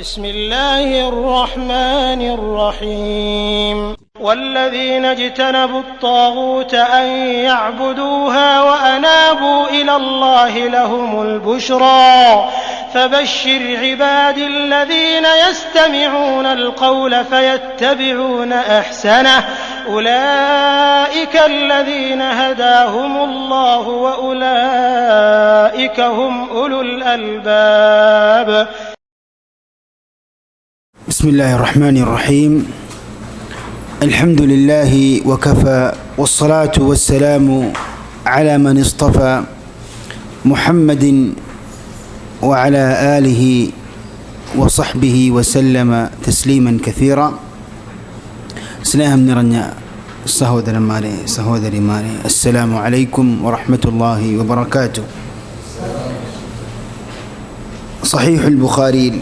بسم الله الرحمن الرحيم والذين اجتنبوا الطاغوت أن يعبدوها وأنابوا إلى الله لهم البشرى فبشر عبادي الذين يستمعون القول فيتبعون أحسنه أولئك الذين هداهم الله وأولئك هم أولو الألباب. بسم الله الرحمن الرحيم. الحمد لله وكفى والصلاة والسلام على من اصطفى محمد وعلى آله وصحبه وسلم تسليما كثيرا. സ്നേഹം നിറഞ്ഞ സഹോദരന്മാരെ സഹോദരിമാരെ, അസ്സലാമു അലൈക്കും വറഹ്മത്തുള്ളാഹി വബറകാതുഹു. സഹീഹുൽ ബുഖാരിയിൽ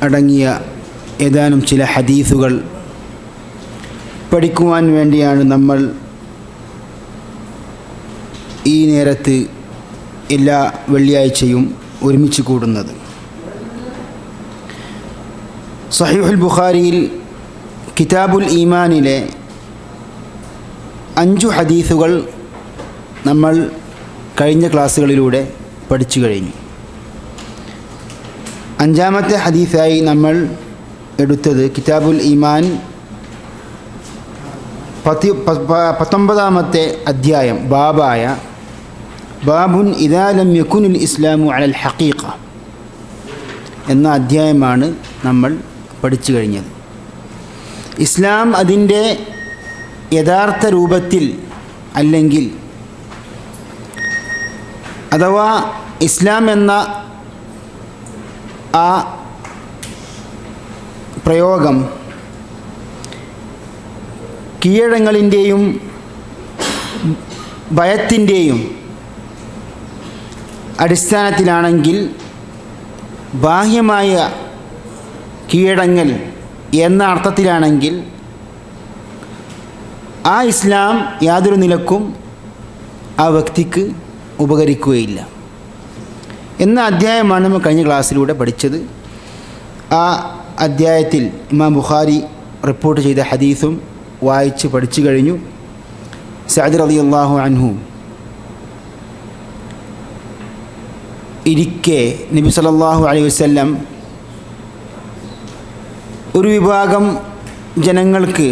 അടങ്ങിയ ഏതാനും ചില ഹദീസുകൾ പഠിക്കുവാൻ വേണ്ടിയാണ് നമ്മൾ ഈ നേരത്ത് എല്ലാ വെള്ളിയാഴ്ചയും ഒരുമിച്ച് കൂടുന്നത്. സഹീഹുൽ ബുഖാരിയിൽ കിതാബുൽ ഈമാനിലെ 5 ഹദീസുകൾ നമ്മൾ കഴിഞ്ഞ ക്ലാസ്സുകളിലൂടെ പഠിച്ചു കഴിഞ്ഞു. 5-ാമത്തെ ഹദീസായി നമ്മൾ എടുത്തത് കിതാബുൽ ഈമാൻ 19-ാമത്തെ അധ്യായം ബാബായ ബാബുൻ ഇദാ ലം യകുനിൽ ഇസ്ലാമു അലൽ ഹഖീഖ എന്ന അധ്യായമാണ് നമ്മൾ പഠിച്ചു കഴിഞ്ഞത്. ഇസ്ലാം അതിൻ്റെ യഥാർത്ഥ രൂപത്തിൽ അല്ലെങ്കിൽ അഥവാ ഇസ്ലാം എന്ന ആ പ്രയോഗം കീഴടങ്ങലിൻ്റെയും ഭയത്തിൻ്റെയും അടിസ്ഥാനത്തിലാണെങ്കിൽ, ബാഹ്യമായ കീഴടങ്ങൽ എന്ന അർത്ഥത്തിലാണെങ്കിൽ ആ ഇസ്ലാം യാതൊരു നിലക്കും ആ വ്യക്തിക്ക് ഉപകരിക്കുകയില്ല എന്ന അധ്യായമാണ് നമ്മൾ കഴിഞ്ഞ ക്ലാസ്സിലൂടെ പഠിച്ചത്. ആ അധ്യായത്തിൽ ഇമാം ബുഖാരി റിപ്പോർട്ട് ചെയ്ത ഹദീസും വായിച്ച് പഠിച്ചു കഴിഞ്ഞു. സഅദ് റളിയല്ലാഹു അൻഹു ഇരിക്കെ നബി സല്ലല്ലാഹു അലൈഹി വസല്ലം ഒരു വിഭാഗം ജനങ്ങൾക്ക്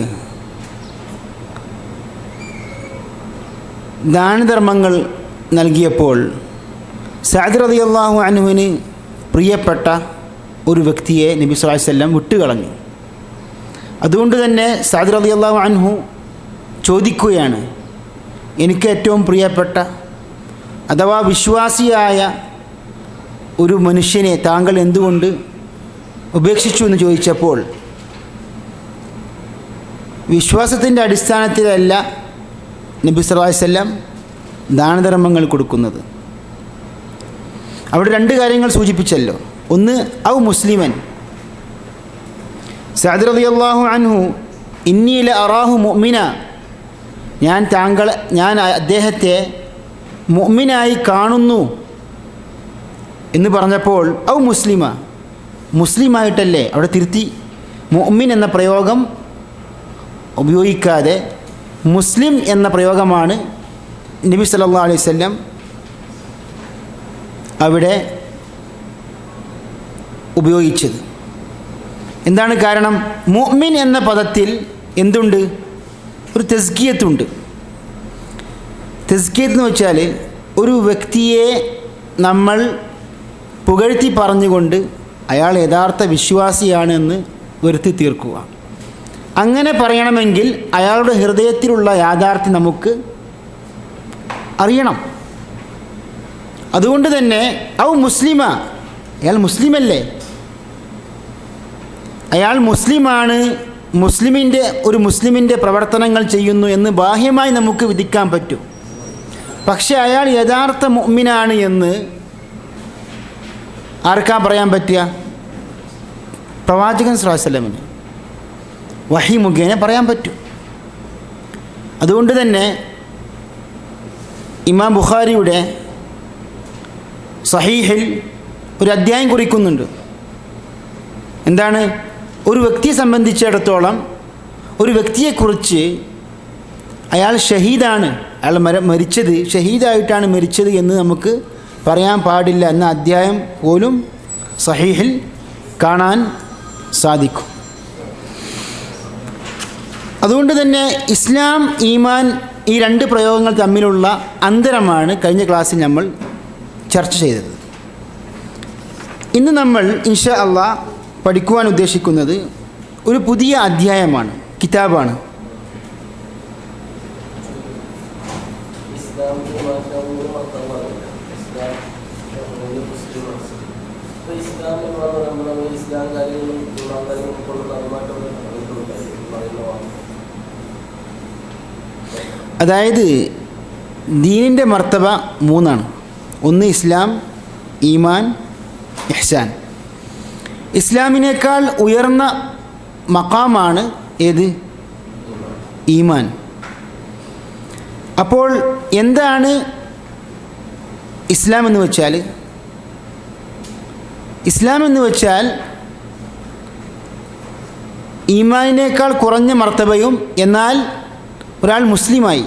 ദാനധർമ്മങ്ങൾ നൽകിയപ്പോൾ സഅദ് റളിയല്ലാഹു അൻഹുവിന് പ്രിയപ്പെട്ട ഒരു വ്യക്തിയെ നബി സല്ലല്ലാഹു അലൈഹി വസല്ലം വിട്ടുകളഞ്ഞു. അതുകൊണ്ട് തന്നെ സഅദ് റളിയല്ലാഹു അൻഹു ചോദിക്കുകയാണ്, എനിക്ക് ഏറ്റവും പ്രിയപ്പെട്ട അഥവാ വിശ്വാസിയായ ഒരു മനുഷ്യനെ താങ്കൾ എന്തുകൊണ്ട് ഉപേക്ഷിച്ചു എന്ന് ചോദിച്ചപ്പോൾ, വിശ്വാസത്തിൻ്റെ അടിസ്ഥാനത്തിലല്ല നബി സല്ലല്ലാഹു അലൈഹി വസല്ലം ദാനധർമ്മങ്ങൾ കൊടുക്കുന്നത്. അവിടെ 2 കാര്യങ്ങൾ സൂചിപ്പിച്ചല്ലോ. ഒന്ന്, ഔ മുസ്ലിമൻ, സഅദ് റളിയല്ലാഹു അൻഹു ഇന്നി ലഅറാഹു മുഅ്മിന, ഞാൻ അദ്ദേഹത്തെ മുഅ്മിനായി കാണുന്നു എന്ന് പറഞ്ഞപ്പോൾ ഔ മുസ്ലിമ, മുസ്ലിമായിട്ടല്ലേ, അവിടെ തിരുത്തി മുഅ്മിൻ എന്ന പ്രയോഗം ഉപയോഗിക്കാതെ മുസ്ലിം എന്ന പ്രയോഗമാണ് നബി സല്ലല്ലാഹു അലൈഹി വസല്ലം അവിടെ ഉപയോഗിച്ചത്. എന്താണ് കാരണം? മുഅ്മിൻ എന്ന പദത്തിൽ എന്തുണ്ട്? ഒരു തസ്കിയത്തുണ്ട്. തസ്കിയത്ത് എന്ന് വെച്ചാൽ ഒരു വ്യക്തിയെ നമ്മൾ പുകഴ്ത്തി പറഞ്ഞുകൊണ്ട് അയാൾ യഥാർത്ഥ വിശ്വാസിയാണെന്ന് വരുത്തി തീർക്കുക. അങ്ങനെ പറയണമെങ്കിൽ അയാളുടെ ഹൃദയത്തിലുള്ള യാഥാർത്ഥ്യം നമുക്ക് അറിയണം. അതുകൊണ്ട് തന്നെ ഔ മുസ്ലിമ, അയാൾ മുസ്ലിമല്ലേ, അയാൾ മുസ്ലിമാണ്, മുസ്ലിമിൻ്റെ പ്രവർത്തനങ്ങൾ ചെയ്യുന്നു എന്ന് ബാഹ്യമായി നമുക്ക് വിധിക്കാൻ പറ്റും. പക്ഷേ അയാൾ യഥാർത്ഥ മുഅ്മിനാണ് എന്ന് ആർക്കാ പറയാൻ പറ്റുക? പ്രവാചകൻ സ്വല്ലല്ലാഹു അലൈഹി വസല്ലമിന് വഹി മുഖേന പറയാൻ പറ്റും. അതുകൊണ്ട് തന്നെ ഇമാം ബുഖാരിയുടെ സഹീഹിൽ ഒരു അധ്യായം കുറിക്കുന്നുണ്ട്. എന്താണ്? ഒരു വ്യക്തിയെ സംബന്ധിച്ചിടത്തോളം ഒരു വ്യക്തിയെക്കുറിച്ച് അയാൾ ഷഹീദാണ്, അയാൾ മരിച്ചത് ഷഹീദായിട്ടാണ് മരിച്ചത് എന്ന് നമുക്ക് പറയാൻ പാടില്ല എന്ന അധ്യായം പോലും സഹീഹിൽ കാണാൻ സാധിക്കും. അതുകൊണ്ട് തന്നെ ഇസ്ലാം, ഈമാൻ, ഈ രണ്ട് പ്രയോഗങ്ങൾ തമ്മിലുള്ള അന്തരമാണ് കഴിഞ്ഞ ക്ലാസ്സിൽ നമ്മൾ ചർച്ച ചെയ്തത്. ഇന്ന് നമ്മൾ ഇൻഷാ അള്ളാഹ് പഠിക്കുവാൻ ഉദ്ദേശിക്കുന്നത് ഒരു പുതിയ അധ്യായമാണ്, കിതാബാണ്. അതായത് ദീനിൻ്റെ മർത്തബ മൂന്നാണ്. ഒന്ന് ഇസ്ലാം, ഈമാൻ, ഇഹ്സാൻ. ഇസ്ലാമിനേക്കാൾ ഉയർന്ന മഖാമാണ് ഏത്? ഈമാൻ. അപ്പോൾ എന്താണ് ഇസ്ലാം എന്ന് വെച്ചാൽ? ഇസ്ലാം എന്ന് വെച്ചാൽ ഈമാനിനേക്കാൾ കുറഞ്ഞ മർത്തബയും എന്നാൽ ഒരാൾ മുസ്ലിമായി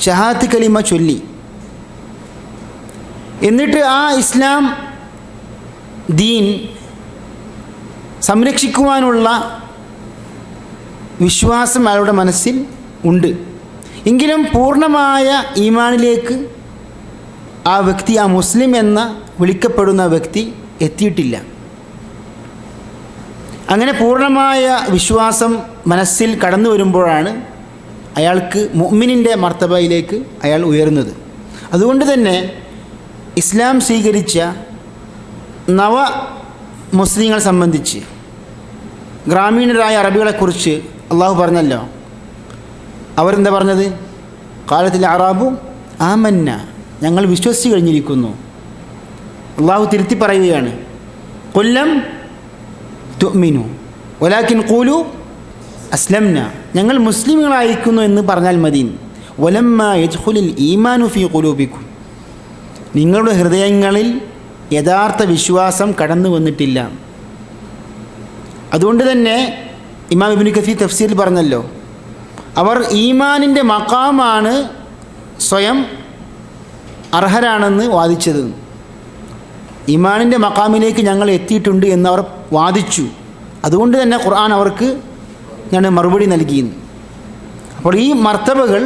ഷഹാദത്ത് കലിമ ചൊല്ലി എന്നിട്ട് ആ ഇസ്ലാം ദീൻ സംരക്ഷിക്കുവാനുള്ള വിശ്വാസം അയാളുടെ മനസ്സിൽ ഉണ്ട്. എങ്കിലും പൂർണ്ണമായ ഈമാനിലേക്ക് ആ വ്യക്തി, ആ മുസ്ലിം എന്ന വിളിക്കപ്പെടുന്ന വ്യക്തി എത്തിയിട്ടില്ല. അങ്ങനെ പൂർണ്ണമായ വിശ്വാസം മനസ്സിൽ കടന്നു വരുമ്പോഴാണ് അയാൾക്ക് മുഅ്മിനിൻ്റെ മർത്തബയിലേക്ക് അയാൾ ഉയരുന്നത്. അതുകൊണ്ട് തന്നെ ഇസ്ലാം സ്വീകരിച്ച നവ മുസ്ലിങ്ങളെ സംബന്ധിച്ച്, ഗ്രാമീണരായ അറബികളെക്കുറിച്ച് അള്ളാഹു പറഞ്ഞല്ലോ. അവരെന്താ പറഞ്ഞത്? ഖാലത്തിൽ അറാബു ആമന്ന, ഞങ്ങൾ വിശ്വസിച്ച് കഴിഞ്ഞിരിക്കുന്നു. അള്ളാഹു തിരുത്തി പറയുകയാണ്, ഖുല്ലം തുഅ്മിനു വലാകിൻ ഖൂലു അസ്ലംന, ഞങ്ങൾ മുസ്ലിമുകളായിരിക്കുന്നു എന്ന് പറഞ്ഞാൽ മതി. വലമ്മ യദ്ഖുലുൽ ഈമാനു ഫീ ഖുലൂബിക്കും, നിങ്ങളുടെ ഹൃദയങ്ങളിൽ യഥാർത്ഥ വിശ്വാസം കടന്നു വന്നിട്ടില്ല. അതുകൊണ്ട് തന്നെ ഇമാം ഇബ്നു കസീർ തഫ്സീറിൽ പറഞ്ഞല്ലോ, അവർ ഈമാനിൻ്റെ മഖാമാണ് സ്വയം അർഹരാണെന്ന് വാദിച്ചത്. ഈമാനിൻ്റെ മഖാമിലേക്ക് ഞങ്ങൾ എത്തിയിട്ടുണ്ട് എന്നവർ വാദിച്ചു. അതുകൊണ്ട് തന്നെ ഖുർആൻ അവർക്ക് ഞാൻ മറുപടി നൽകിയിരുന്നു. അപ്പോൾ ഈ മർത്തബകൾ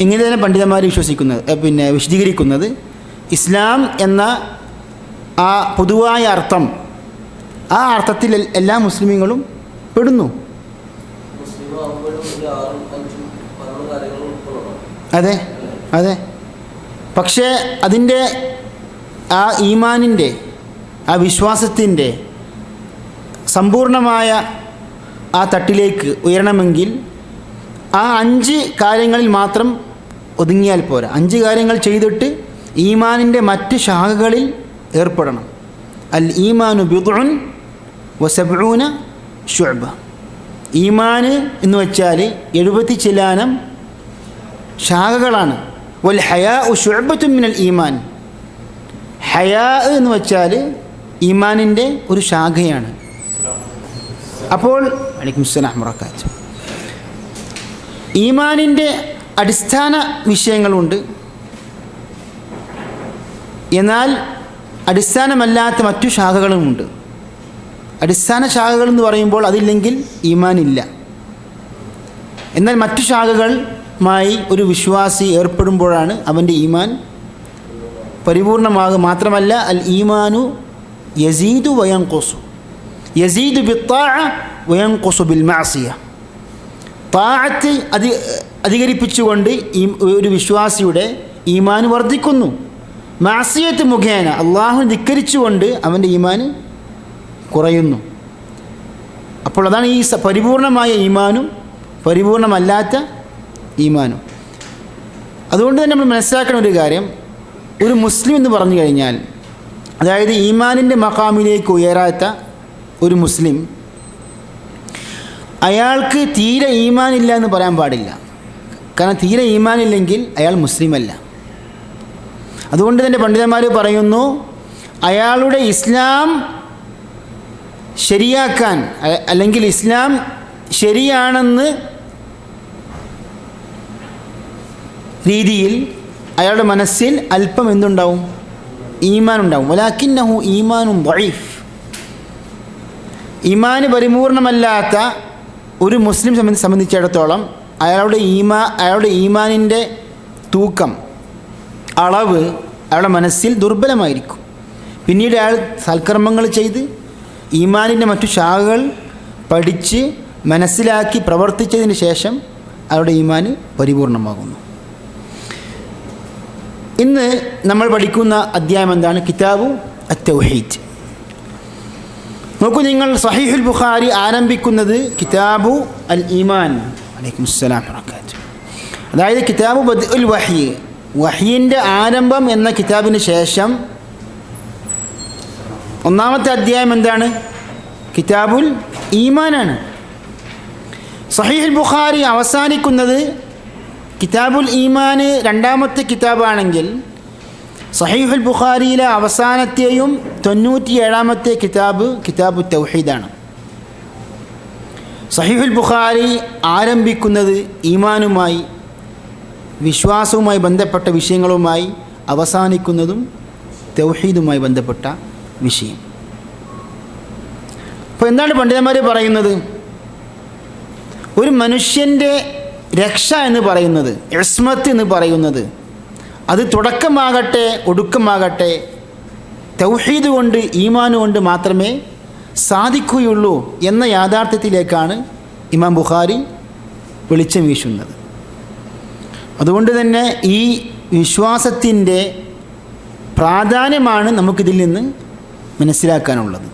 ഇങ്ങനെ തന്നെ പണ്ഡിതന്മാർ വിശദീകരിക്കുന്നത് ഇസ്ലാം എന്ന ആ പൊതുവായ അർത്ഥം, ആ അർത്ഥത്തിൽ എല്ലാ മുസ്ലിമീങ്ങളും പെടുന്നു. അതെ അതെ. പക്ഷേ അതിൻ്റെ ആ ഈമാനിൻ്റെ, ആ വിശ്വാസത്തിൻ്റെ സമ്പൂർണമായ ആ തട്ടിലേക്ക് ഉയരണമെങ്കിൽ ആ 5 കാര്യങ്ങളിൽ മാത്രം ഒതുങ്ങിയാൽ പോരാ. 5 കാര്യങ്ങൾ ചെയ്തിട്ട് ഈമാനിൻ്റെ മറ്റ് ശാഖകളിൽ ഏർപ്പെടണം. അൽ ഈമാനു ബിദ്ഉൻ വസബ്ഊന ശുഅബ. ഈമാന് എന്ന് വെച്ചാൽ 70 ചില്ലാനം ശാഖകളാണ്. വൽ ഹയാഉ ശുഅബത്തുൻ മിനൽ ഈമാൻ. ഹയാ എന്ന് വെച്ചാൽ ഈമാനിൻ്റെ ഒരു ശാഖയാണ്. അപ്പോൾ വലൈക്കും അസ്സലാം വബറകാതുഹു. ഈമാനിൻ്റെ അടിസ്ഥാന വിഷയങ്ങളുണ്ട്, എന്നാൽ അടിസ്ഥാനമല്ലാത്ത മറ്റു ശാഖകളുമുണ്ട്. അടിസ്ഥാന ശാഖകൾ എന്ന് പറയുമ്പോൾ അതില്ലെങ്കിൽ ഈമാനില്ല. എന്നാൽ മറ്റു ശാഖകളുമായി ഒരു വിശ്വാസി ഏർപ്പെടുമ്പോഴാണ് അവൻ്റെ ഈമാൻ പരിപൂർണമാകും. മാത്രമല്ല അൽ ഈമാനു യസീദു വയൻഖുസു. യസീദു ബിത്താഅ വയൻഖുസു ബിൽ മഅസിയ. താഅത്ത് അധികരിപ്പിച്ചുകൊണ്ട് ഒരു വിശ്വാസിയുടെ ഈമാൻ വർദ്ധിക്കുന്നു. മഅസിയത്ത് മുഖേന അള്ളാഹുവിനെ ധിക്കരിച്ചുകൊണ്ട് അവൻ്റെ ഈമാൻ കുറയുന്നു. അപ്പോൾ അതാണ് ഈ പരിപൂർണമായ ഈമാനും പരിപൂർണമല്ലാത്ത ഈമാനും. അതുകൊണ്ട് തന്നെ നമ്മൾ മനസ്സിലാക്കുന്ന ഒരു കാര്യം, ഒരു മുസ്ലിം എന്ന് പറഞ്ഞു കഴിഞ്ഞാൽ, അതായത് ഈമാനിൻ്റെ മഖാമിലേക്ക് ഉയരാത്ത ഒരു മുസ്ലിം, അയാൾക്ക് തീരെ ഈമാനില്ല എന്ന് പറയാൻ പാടില്ല. കാരണം തീരെ ഈമാനില്ലെങ്കിൽ അയാൾ മുസ്ലിമല്ല. അതുകൊണ്ട് തന്നെ പണ്ഡിതന്മാർ പറയുന്നു, അയാളുടെ ഇസ്ലാം ശരിയാക്കാൻ അല്ലെങ്കിൽ ഇസ്ലാം ശരിയാണെന്ന് രീതിയിൽ അയാളുടെ മനസ്സിൽ അല്പം എന്തുണ്ടാവും? ഈമാൻ ഉണ്ടാവും. വലാകിന്നഹു ഈമാനുൻ ദഈഫ്. ഈമാന് പരിപൂർണമല്ലാത്ത ഒരു മുസ്ലിം സംബന്ധിച്ചിടത്തോളം അയാളുടെ ഈമാനിൻ്റെ തൂക്കം, അളവ് അയാളുടെ മനസ്സിൽ ദുർബലമായിരിക്കും. പിന്നീട് അയാൾ സൽക്കർമ്മങ്ങൾ ചെയ്ത് ഈമാനിൻ്റെ മറ്റു ശാഖകൾ പഠിച്ച് മനസ്സിലാക്കി പ്രവർത്തിച്ചതിന് ശേഷം അയാളുടെ ഈമാൻ പരിപൂർണമാകുന്നു. ഇന്ന് നമ്മൾ പഠിക്കുന്ന അധ്യായം എന്താണ്? കിതാബു അത്തൗഹീദ്. നോക്കൂ നിങ്ങൾ, സഹീഹുൽ ബുഖാരി ആരംഭിക്കുന്നത് കിതാബു അൽ ഈമാൻ, അലൈക്കും അസ്സലാം വബറകാതുഹു, അതായത് കിതാബു ബദ്ഉൽ വഹ്യ്, വഹ്യിൻ്റെ ആരംഭം എന്ന കിതാബിന് ശേഷം ഒന്നാമത്തെ അധ്യായം എന്താണ്? കിതാബുൽ ഈമാനാണ്. സഹീഹുൽ ബുഖാരി അവസാനിക്കുന്നത് കിതാബുൽ ഈമാന് രണ്ടാമത്തെ കിതാബാണെങ്കിൽ സഹീഹുൽ ബുഖാരിയിലെ അവസാനത്തെയും 97-ാമത്തെ കിതാബു തൗഹീദാണ്. സഹീഹുൽ ബുഖാരി ആരംഭിക്കുന്നത് ഈമാനുമായി, വിശ്വാസവുമായി ബന്ധപ്പെട്ട വിഷയങ്ങളുമായി, അവസാനിക്കുന്നതും തൗഹീദുമായി ബന്ധപ്പെട്ട വിഷയം. അപ്പോൾ എന്താണ് പണ്ഡിതന്മാർ പറയുന്നത്? ഒരു മനുഷ്യൻ്റെ രക്ഷ എന്ന് പറയുന്നത്, ഇസ്മത്ത് എന്ന് പറയുന്നത്, അത് തുടക്കമാകട്ടെ ഒടുക്കമാകട്ടെ തൗഹീദ് കൊണ്ട്, ഈമാൻ കൊണ്ട് മാത്രമേ സാധിക്കുകയുള്ളൂ എന്ന യാഥാർത്ഥ്യത്തിലേക്കാണ് ഇമാം ബുഖാരി വെളിച്ചം വീശുന്നത്. അതുകൊണ്ട് തന്നെ ഈ വിശ്വാസത്തിൻ്റെ പ്രാധാന്യമാണ് നമുക്കിതിൽ നിന്ന് മനസ്സിലാക്കാനുള്ളത്.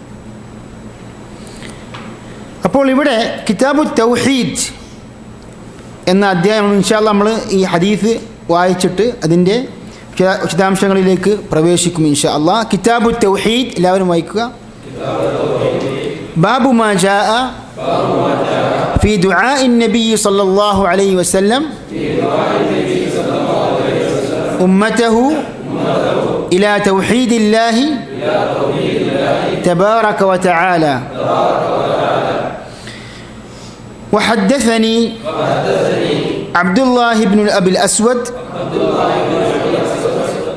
അപ്പോൾ ഇവിടെ കിതാബു തൗഹീദ് എന്ന അധ്യായം ഇൻഷാ അല്ലാഹ് നമ്മൾ ഈ ഹദീസ് വായിച്ചിട്ട് അതിൻ്റെ വിശദാംശങ്ങളിലേക്ക് പ്രവേശിക്കും ഇൻഷാ അല്ലാഹ്. കിതാബു തൗഹീദ് എല്ലാവരും വായിക്കുക. ബാബു മാ ജാഅ ഫീ ദുആഇ നബി സല്ലല്ലാഹു അലൈഹി വസല്ലം ഉമ്മതഹു ഇലാ തൗഹീദില്ലാഹി തബാറക വതആല. وحدثني عبد الله بن أبي الأسود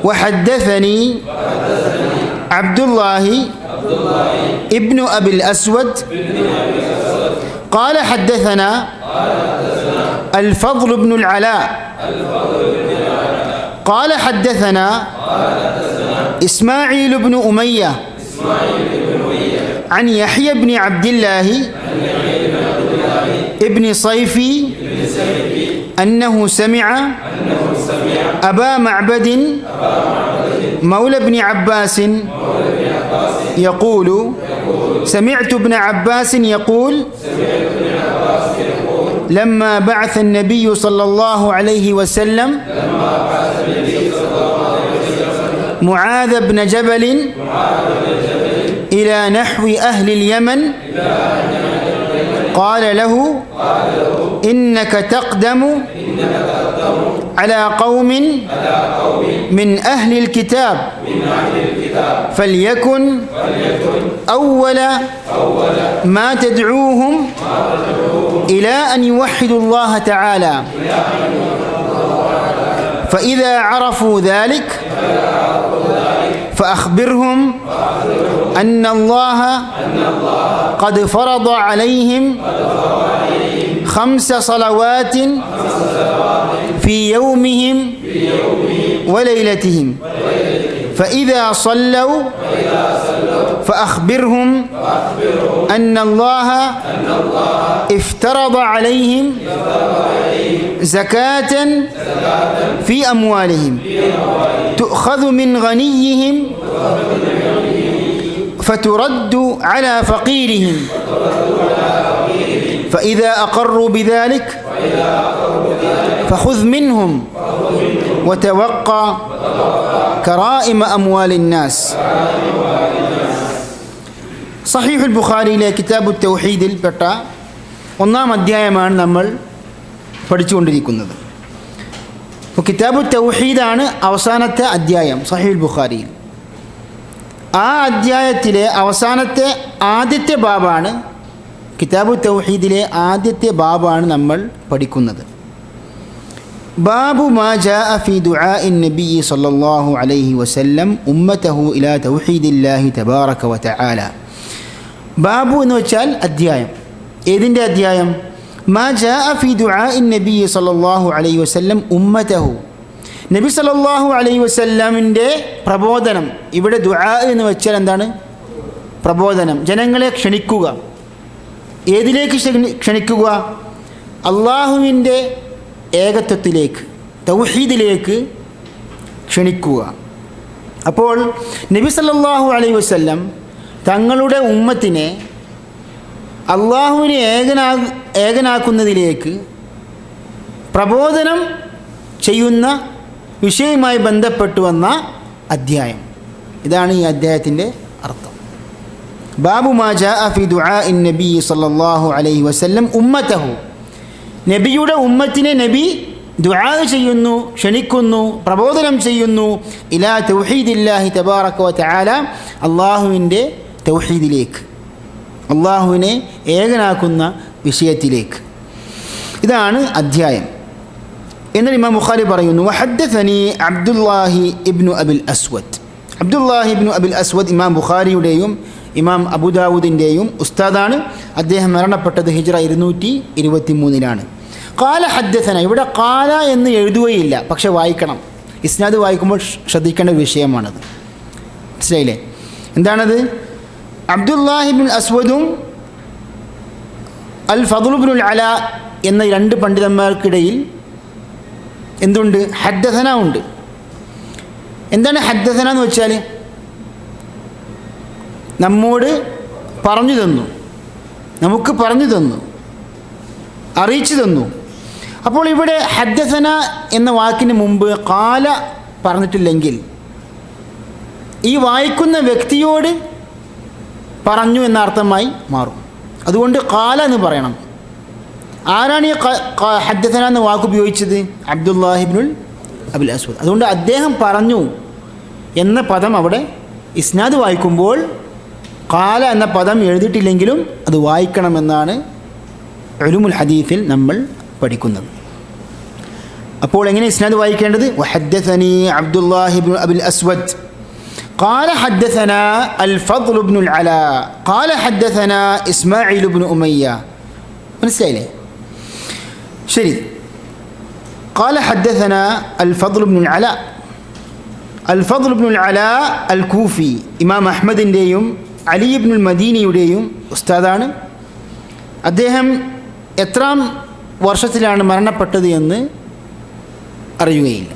وحدثني عبد الله ابن أبي الأسود قال حدثنا الفضل بن العلاء قال حدثنا إسماعيل بن أمية عن يحيى بن عبد الله ابن صيفي أنه سمع أبا معبد مولى ابن عباس يقول سمعت ابن عباس يقول لما بعث النبي صلى الله عليه وسلم معاذ بن جبل إلى نحو أهل اليمن قال له إنك تقدم على قوم من أهل الكتاب فليكن أول ما تدعوهم إلى أن يوحدوا الله تعالى فإذا عرفوا ذلك فأخبرهم أن الله قد فرض عليهم 5 صلوات في يومهم وليلتهم فإذا صلوا فأخبرهم أن الله افترض عليهم زكاة في أموالهم تؤخذ من غنيهم فترد على فقيرهم فإذا أقروا بذلك فخذ منهم وتوقى كرائم أموال الناس. സഹീഹുൽ ബുഖാരിയിലെ കിതാബു തൗഹീദിൽ പെട്ട ഒന്നാം അധ്യായമാണ് നമ്മൾ പഠിച്ചുകൊണ്ടിരിക്കുന്നത്. അപ്പോൾ കിതാബു തൗഹീദാണ് അവസാനത്തെ അധ്യായം സഹീഹുൽ ബുഖാരിയിൽ. ആ അധ്യായത്തിലെ അവസാനത്തെ ആദ്യത്തെ ബാബാണ്, കിതാബു തൗഹീദിലെ ആദ്യത്തെ ബാബാണ് നമ്മൾ പഠിക്കുന്നത്. ബാബു മാ ജാഅ ഫീ ദുആഇൻ നബി സല്ലല്ലാഹു അലൈഹി വസല്ലം ഉമ്മതഹു ഇലാ തൗഹീദില്ലാഹി തബാറക വതആല. ബാബു എന്ന് വെച്ചാൽ അധ്യായം. ഏതിൻ്റെ അധ്യായം? മാ ജാഅ ഫീ ദുആഇൻ നബി സല്ലല്ലാഹു അലൈഹി വസല്ലം ഉമ്മതഹു, നബി സല്ലല്ലാഹു അലൈഹി വസല്ലമിൻ്റെ പ്രബോധനം. ഇവിടെ ദുആ എന്ന് വെച്ചാൽ എന്താണ്? പ്രബോധനം, ജനങ്ങളെ ക്ഷണിക്കുക. ഏതിലേക്ക് ക്ഷണിക്കുക? അള്ളാഹുവിൻ്റെ ഏകത്വത്തിലേക്ക്, തൗഹീദിലേക്ക് ക്ഷണിക്കുക. അപ്പോൾ നബി സല്ലല്ലാഹു അലൈഹി വസല്ലം തങ്ങളുടെ ഉമ്മത്തിനെ അള്ളാഹുവിനെ ഏകനാക്കുന്നതിലേക്ക് പ്രബോധനം ചെയ്യുന്ന വിഷയവുമായി ബന്ധപ്പെട്ടു വന്ന അധ്യായം. ഇതാണ് ഈ അധ്യായത്തിൻ്റെ അർത്ഥം. ബാബു മാ ജാഅ ഫീ ദുആഇൻ നബി സല്ലല്ലാഹു അലൈഹി വസല്ലം ഉമ്മതഹു, നബിയുടെ ഉമ്മത്തിനെ നബി ദുആ ചെയ്യുന്നു, ക്ഷണിക്കുന്നു, പ്രബോധനം ചെയ്യുന്നു. ഇലാ തൗഹീദില്ലാഹി തബാറക വതആല, അള്ളാഹുവിൻ്റെ തൗഹീദിലേക്ക്, അള്ളാഹുവിനെ ഏകനാക്കുന്ന വിഷയത്തിലേക്ക്. ഇതാണ് അധ്യായം. എന്നാൽ ഇമാം ബുഖാരി പറയുന്നു, വഹദ്ദസനി അബ്ദുല്ലാഹി ഇബ്നു അബിൽ അസ്വദ്. അബ്ദുല്ലാഹി ഇബ്നു അബിൽ അസ്വദ് ഇമാം ബുഖാരിയുടെയും ഇമാം അബൂദാവൂദിൻ്റെയും ഉസ്താദാണ്. അദ്ദേഹം മരണപ്പെട്ടത് ഹിജ്റ 223 ഖാല ഹദ്ദസന. ഇവിടെ ഖാല എന്ന് എഴുതുകയില്ല, പക്ഷെ വായിക്കണം. ഇസ്നാദ് വായിക്കുമ്പോൾ ശ്രദ്ധിക്കേണ്ട ഒരു വിഷയമാണത്. മനസ്സിലായില്ലേ? എന്താണത്? അബ്ദുല്ലാഹി ഇബ്നുൽ അസ്വദും അൽ ഫദ്ൽ ഇബ്നുൽ അല എന്ന രണ്ട് പണ്ഡിതന്മാർക്കിടയിൽ എന്തുണ്ട്? ഹദ്ദസന ഉണ്ട്. എന്താണ് ഹദ്ദസന എന്ന് വെച്ചാൽ? നമ്മോട് പറഞ്ഞു തന്നു, നമുക്ക് പറഞ്ഞു തന്നു, അറിയിച്ചു തന്നു. അപ്പോൾ ഇവിടെ ഹദ്ദസന എന്ന വാക്കിന് മുമ്പ് ഖാല പറഞ്ഞിട്ടില്ലെങ്കിൽ ഈ വായിക്കുന്ന വ്യക്തിയോട് പറഞ്ഞു എന്ന അർത്ഥമായി മാറും. അതുകൊണ്ട് ഖാല എന്ന് പറയണം. ആരാണ് ഈ ഹദ്ദസന എന്ന വാക്ക് ഉപയോഗിച്ചത്? അബ്ദുല്ലാഹി ഇബ്നുൽ അബിൽ അസ്വദ്. അതുകൊണ്ട് അദ്ദേഹം പറഞ്ഞു എന്ന പദം അവിടെ ഇസ്നാദ് വായിക്കുമ്പോൾ ഖാല എന്ന പദം എഴുതിയിട്ടില്ലെങ്കിലും അത് വായിക്കണമെന്നാണ് ഉലൂമുൽ ഹദീസിൽ നമ്മൾ പഠിക്കുന്നത്. അപ്പോൾ എങ്ങനെ ഇസ്നാദ് വായിക്കേണ്ടത്? വഹദ്ദസനി അബ്ദുല്ലാഹി ഇബ്നു അബിൽ അസ്വദ് ഖാല ഹദ്ദസന അൽ ഫദ്ൽ ഇബ്നുൽ അല ഖാല ഹദ്ദസന ഇസ്മാഈൽ ഇബ്നു ഉമയ്യ. മനസ്സിലായില്ലേ? ശരി. ഖാല ഹദ്ദസന അൽ ഫദ്ൽ ഇബ്നുൽ അല. അൽ ഫദ്ൽ ഇബ്നുൽ അല അൽ കൂഫി ഇമാം അഹ്മദിൻ്റെയും അലി ഇബ്നുൽ മദീനിയുടെയും ഉസ്താദാണ്. അദ്ദേഹം എത്രാം വർഷത്തിലാണ് മരണപ്പെട്ടത് എന്ന് അറിയുകയില്ല.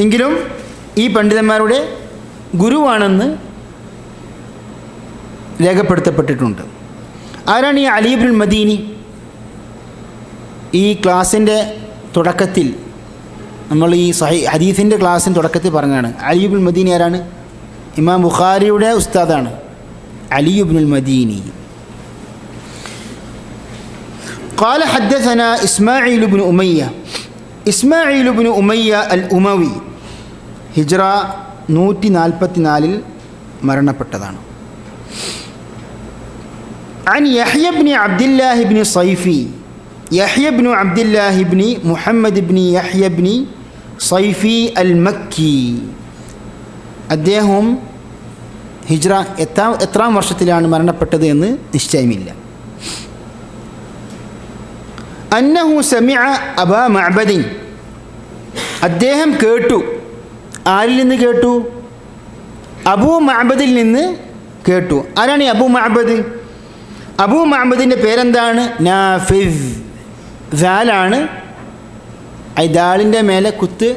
എങ്കിലും ഈ പണ്ഡിതന്മാരുടെ ഗുരുവാണെന്ന് രേഖപ്പെടുത്തപ്പെട്ടിട്ടുണ്ട്. ആരാണ് ഈ അലി ഇബ്നുൽ മദീനി? ഈ ക്ലാസ്സിൻ്റെ തുടക്കത്തിൽ നമ്മൾ ഈ ഹദീസിൻ്റെ ക്ലാസ്സിൻ്റെ തുടക്കത്തിൽ പറഞ്ഞാണ്. അലി ഇബ്നുൽ മദീനി ആരാണ്? ഇമാം ബുഖാരിയുടെ ഉസ്താദാണ് അലി ഇബ്നുൽ മദീനി. قال حدثنا إسماعيل بن أمية. إسماعيل بن أمية الأموي ഹിജ്റ 144 മരണപ്പെട്ടതാണ്. عن يحيى بن عبد الله بن صيفي. يحيى بن عبد الله بن محمد بن يحيى بن صيفي المكي. അദ്ദേഹം ഹിജ്റ എത്രാം വർഷത്തിലാണ് മരണപ്പെട്ടത് എന്ന് നിശ്ചയമില്ല. അന്നഹു സമിഅ അബാ മഅബദിൻ. അദ്ദേഹം കേട്ടു. ആരിൽ നിന്ന് കേട്ടു? അബൂ മഅബദിൽ നിന്ന് കേട്ടു. ആരാണ് ഈ അബൂ മഅബദ്? അബൂ മഅബദിൻ്റെ പേരെന്താണ്? നാഫിദ്. ദാലാണ്. ഈ ദാലിൻ്റെ മേലെ കുത്ത്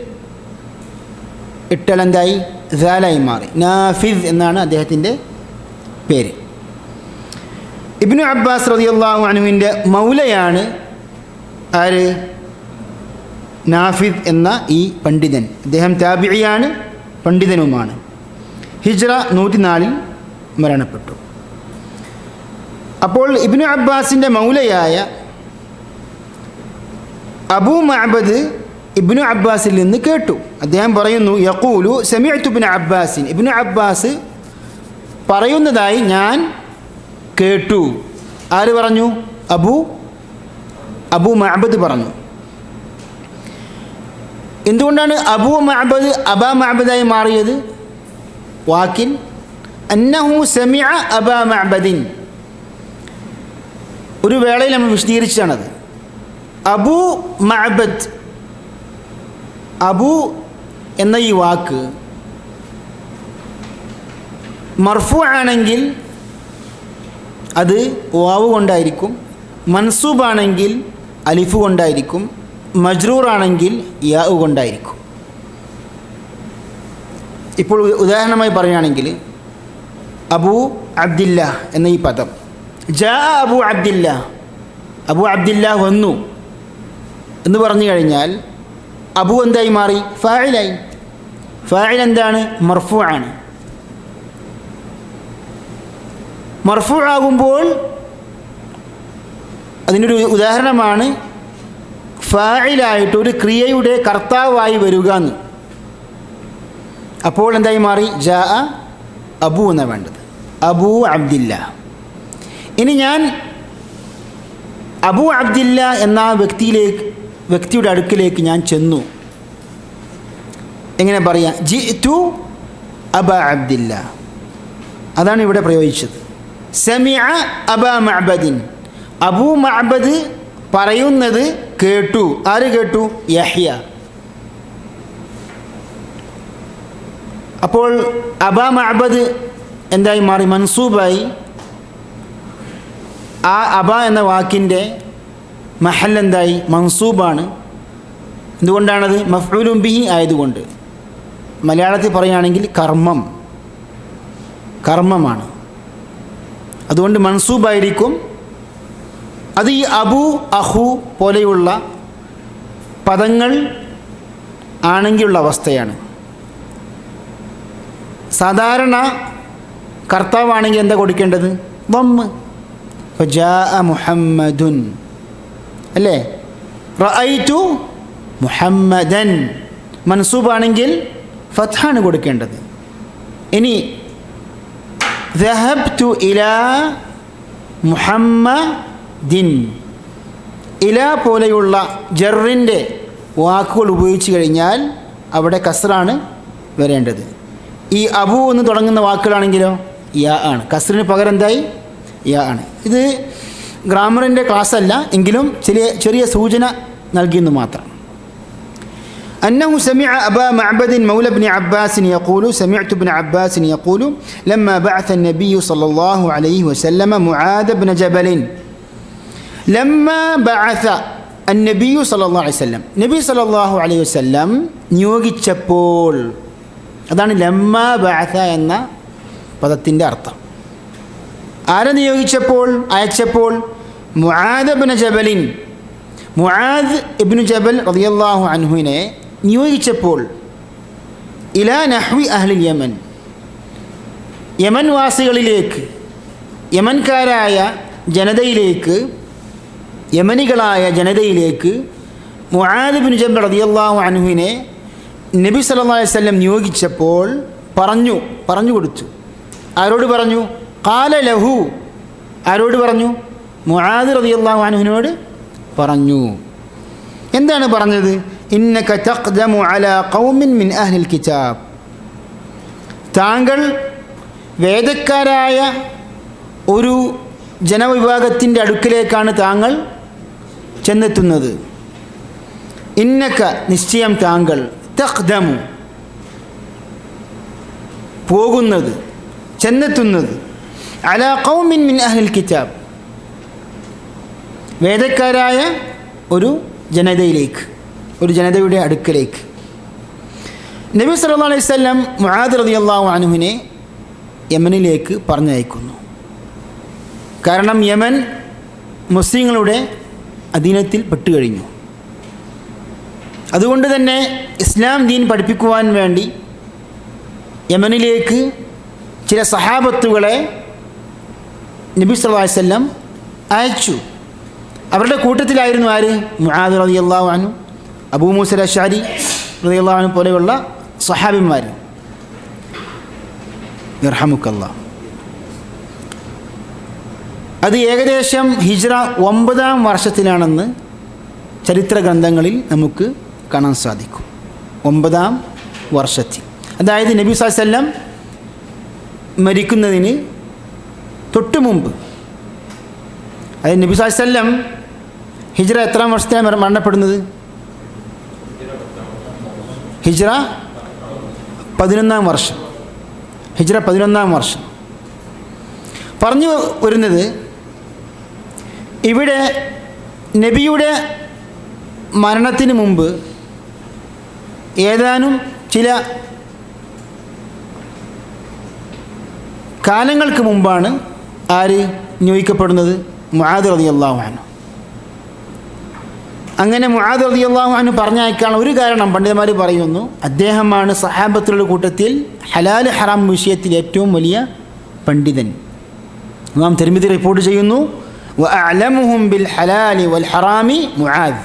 ഇട്ടാൽ എന്തായി? ദാലായി മാറി. നാഫിദ് എന്നാണ് അദ്ദേഹത്തിൻ്റെ പേര്. ഇബ്നു അബ്ബാസ് റളിയല്ലാഹു അൻഹുവിൻ്റെ മൗലയാണ് ആര്? നാഫിദ് എന്ന ഈ പണ്ഡിതൻ. അദ്ദേഹം താബിഇയാണ്, പണ്ഡിതനുമാണ്. ഹിജ്റ 104 മരണപ്പെട്ടു. അപ്പോൾ ഇബ്നു അബ്ബാസിൻ്റെ മൗലയായ അബൂ മഅബദ് ഇബ്നു അബ്ബാസിൽ നിന്ന് കേട്ടു. അദ്ദേഹം പറയുന്നു, യഖൂലു സമിഅ്തു ഇബ്നു അബ്ബാസിൻ, ഇബ്നു അബ്ബാസ് പറയുന്നതായി ഞാൻ കേട്ടു. ആര് പറഞ്ഞു? അബൂ മഅബദ് പറഞ്ഞു. എന്തുകൊണ്ടാണ് അബൂ മഅബദ് അബാ മഅബദായി മാറിയത്? വാക്കിൻ അന്നഹു സമിഅ അബാ മഅബദിൻ, ഒരു വേളയിൽ നമ്മൾ വിശദീകരിച്ചാണത്. അബൂ മഅബദ്, അബു എന്ന ഈ വാക്ക് മർഫു ആണെങ്കിൽ അത് വാവ് കൊണ്ടായിരിക്കും, മൻസൂബാണെങ്കിൽ അലിഫ് കൊണ്ടായിരിക്കും, മജ്റൂർ ആണെങ്കിൽ യാ കൊണ്ടായിരിക്കും. ഇപ്പോൾ ഉദാഹരണമായി പറയുകയാണെങ്കിൽ അബൂ അബ്ദില്ല എന്ന ഈ പദം, ജാ അബൂ അബ്ദില്ല, അബൂ അബ്ദില്ല വന്നു എന്ന് പറഞ്ഞു കഴിഞ്ഞാൽ അബു എന്തായി മാറി? ഫാഇലായി. ഫാഇൽ എന്താണ്? മർഫൂ ആണ്. മർഫൂ ആകുമ്പോൾ അതിനൊരു ഉദാഹരണമാണ് ഫാഇലായിട്ട് ഒരു ക്രിയയുടെ കർത്താവായി വരിക എന്ന്. അപ്പോൾ എന്തായി മാറി? ജാ അബു എന്നാണ് വേണ്ടത്, അബൂ അബ്ദില്ല. ഇനി ഞാൻ അബൂ അബ്ദില്ല എന്ന വ്യക്തിയുടെ അടുക്കിലേക്ക് ഞാൻ ചെന്നു. എങ്ങനെ പറയാം? ജിഅ്തു അബാ അബ്ദില്ല, അതാണ് ഇവിടെ പ്രയോഗിച്ചത്. സമിഅ അബാ മഅബദിൻ, അബൂ മഅബദ് പറയുന്നത് കേട്ടു. ആര് കേട്ടു? യഹ്യ. അപ്പോൾ അബാ മഅബദ് എന്തായി മാറി? മൻസൂബായി. ആ അബ എന്ന വാക്കിൻ്റെ മഹൽ എന്തായി? മൻസൂബാണ്. എന്തുകൊണ്ടാണത്? മഫ്ഊലുൻ ബിഹി ആയതുകൊണ്ട്. മലയാളത്തിൽ പറയുകയാണെങ്കിൽ കർമ്മമാണ്, അതുകൊണ്ട് മൻസൂബായിരിക്കും. അത് ഈ അബു, അഹു പോലെയുള്ള പദങ്ങൾ ആണെങ്കിലുള്ള അവസ്ഥയാണ്. സാധാരണ കർത്താവാണെങ്കിൽ എന്താ കൊടുക്കേണ്ടത്? ദമ്മ്. ഫജാഅ മുഹമ്മദുൻ അല്ലേ? റഅയ്തു മുഹമ്മദൻ. മൻസൂബാണെങ്കിൽ ഫത്ഹാണ് കൊടുക്കേണ്ടത്. ഇനി ദഹബ്തു ഇലാ മുഹമ്മദിൻ, ഇലാ പോലെയുള്ള ജറിൻ്റെ വാക്കുകൾ ഉപയോഗിച്ച് കഴിഞ്ഞാൽ അവിടെ കസ്റാണ് വരേണ്ടത്. ഈ അബു എന്ന് തുടങ്ങുന്ന വാക്കുകളാണെങ്കിലോ യാ ആണ്. കസ്റിന് പകരം എന്തായി? യാ ആണ്. ഇത് ഗ്രാമറിൻ്റെ ക്ലാസ് അല്ല, എങ്കിലും ചെറിയ സൂചന നൽകിയെന്ന് മാത്രം. أنه سمع أبا معبد مولى بن عباس يقول سمعت ابن عباس يقول لما بعث النبي صلى الله عليه وسلم معاذ بن جبل لما بعث النبي صلى الله عليه وسلم നബി സല്ലല്ലാഹു അലൈഹി വസല്ലം നിയോഗിച്ചപ്പോൾ, അതാണ് ലമ്മ ബഅസ എന്ന പദത്തിൻ്റെ അർത്ഥം. ആരെ നിയോഗിച്ചപ്പോൾ, അയച്ചപ്പോൾ? മുആദ് ഇബ്നു ജബലിൻ, മുആദ് ഇബ്നു ജബൽ റളിയല്ലാഹു അൻഹുവിനെ നിയോഗിച്ചപ്പോൾ ഇലാ നഹ്വി അഹ്ലിൽ യമൻ, യമൻ വാസികളിലേക്ക്, യമൻകാരായ ജനതയിലേക്ക്, യമനികളായ ജനതയിലേക്ക് മുആദ് ഇബ്നു ജബൽ റളിയല്ലാഹു അൻഹുവിനെ നബി സല്ലല്ലാഹു അലൈഹി വസല്ലം നിയോഗിച്ചപ്പോൾ പറഞ്ഞു കൊടുത്തു. ആരോട് പറഞ്ഞു? ഖാല ലഹു, ആരോട് പറഞ്ഞു? മുആദ് റളിയല്ലാഹു അൻഹുവിനോട് പറഞ്ഞു. എന്താണ് പറഞ്ഞത്? ഇന്നക തഖ്ദമു അലാ ഖൗമിൻ മിൻ അഹ്ലിൽ കിതാബ്, താങ്കൾ വേദക്കാരായ ഒരു ജനവിഭാഗത്തിൻ്റെ അടുക്കിലേക്കാണ് താങ്കൾ ചെന്നെത്തുന്നത്. ഇന്നക, നിശ്ചയം താങ്കൾ, തഖ്ദമു പോകുന്നത്, ചെന്നെത്തുന്നത്, അലാ ഖൗമിൻ മിൻ അഹ്ലിൽ കിതാബ്, വേദക്കാരായ ഒരു ജനതയിലേക്ക്, ഒരു ജനതയുടെ അടുക്കലേക്ക്. നബി സല്ലല്ലാഹു അലൈഹി വസല്ലം മുആദ് റളിയല്ലാഹു അൻഹുവിനെ യമനിലേക്ക് പറഞ്ഞയക്കുന്നു. കാരണം യമൻ മുസ്ലിങ്ങളുടെ അധീനത്തിൽ പെട്ടുകഴിഞ്ഞു. അതുകൊണ്ട് തന്നെ ഇസ്ലാം ദീൻ പഠിപ്പിക്കുവാൻ വേണ്ടി യമനിലേക്ക് ചില സഹാബത്തുകളെ നബി സല്ലല്ലാഹു അലൈഹി വസല്ലം അയച്ചു. അവരുടെ കൂട്ടത്തിലായിരുന്നു ആര്? മുആദ് റളിയല്ലാഹു അൻഹു, അബൂ മൂസ അശ്അരി റളിയല്ലാഹു അൻഹു പോലെയുള്ള സ്വഹാബിമാർ. യർഹമുക്കല്ലാഹ്. അത് ഏകദേശം ഹിജ്റ 9-ാം വർഷത്തിലാണെന്ന് ചരിത്ര ഗ്രന്ഥങ്ങളിൽ നമുക്ക് കാണാൻ സാധിക്കും. 9-ാം വർഷത്തിൽ, അതായത് നബി സല്ലല്ലാഹു അലൈഹി വസല്ലം മരിക്കുന്നതിന് തൊട്ട് മുമ്പ്. അതായത് നബി സല്ലല്ലാഹു അലൈഹി വസല്ലം ഹിജ്റ എത്രാം വർഷത്തിലാണ് മരണപ്പെടുന്നത്? ഹിജ്റ 11-ാം വർഷം. ഹിജ്റ 11-ാം വർഷം. പറഞ്ഞു വരുന്നത്, ഇവിടെ നബിയുടെ മരണത്തിന് മുമ്പ് ഏതാനും ചില കാലങ്ങൾക്ക് മുമ്പാണ് ആര് നിയോഗിക്കപ്പെടുന്നത്? മുആദ് റളിയല്ലാഹു അൻഹു. അങ്ങനെ മുആദ് റളിയല്ലാഹു അൻഹു പറഞ്ഞയക്കാനുള്ള ഒരു കാരണം പണ്ഡിതന്മാർ പറയുന്നു, അദ്ദേഹമാണ് സഹാബത്തുകളുടെ കൂട്ടത്തിൽ ഹലാൽ ഹറാം വിഷയത്തിൽ ഏറ്റവും വലിയ പണ്ഡിതൻ. ഇമാം തിർമിദി റിപ്പോർട്ട് ചെയ്യുന്നു, വഅഅലമുഹും ബിൽ ഹലാലി വൽ ഹറാമി മുആദ്.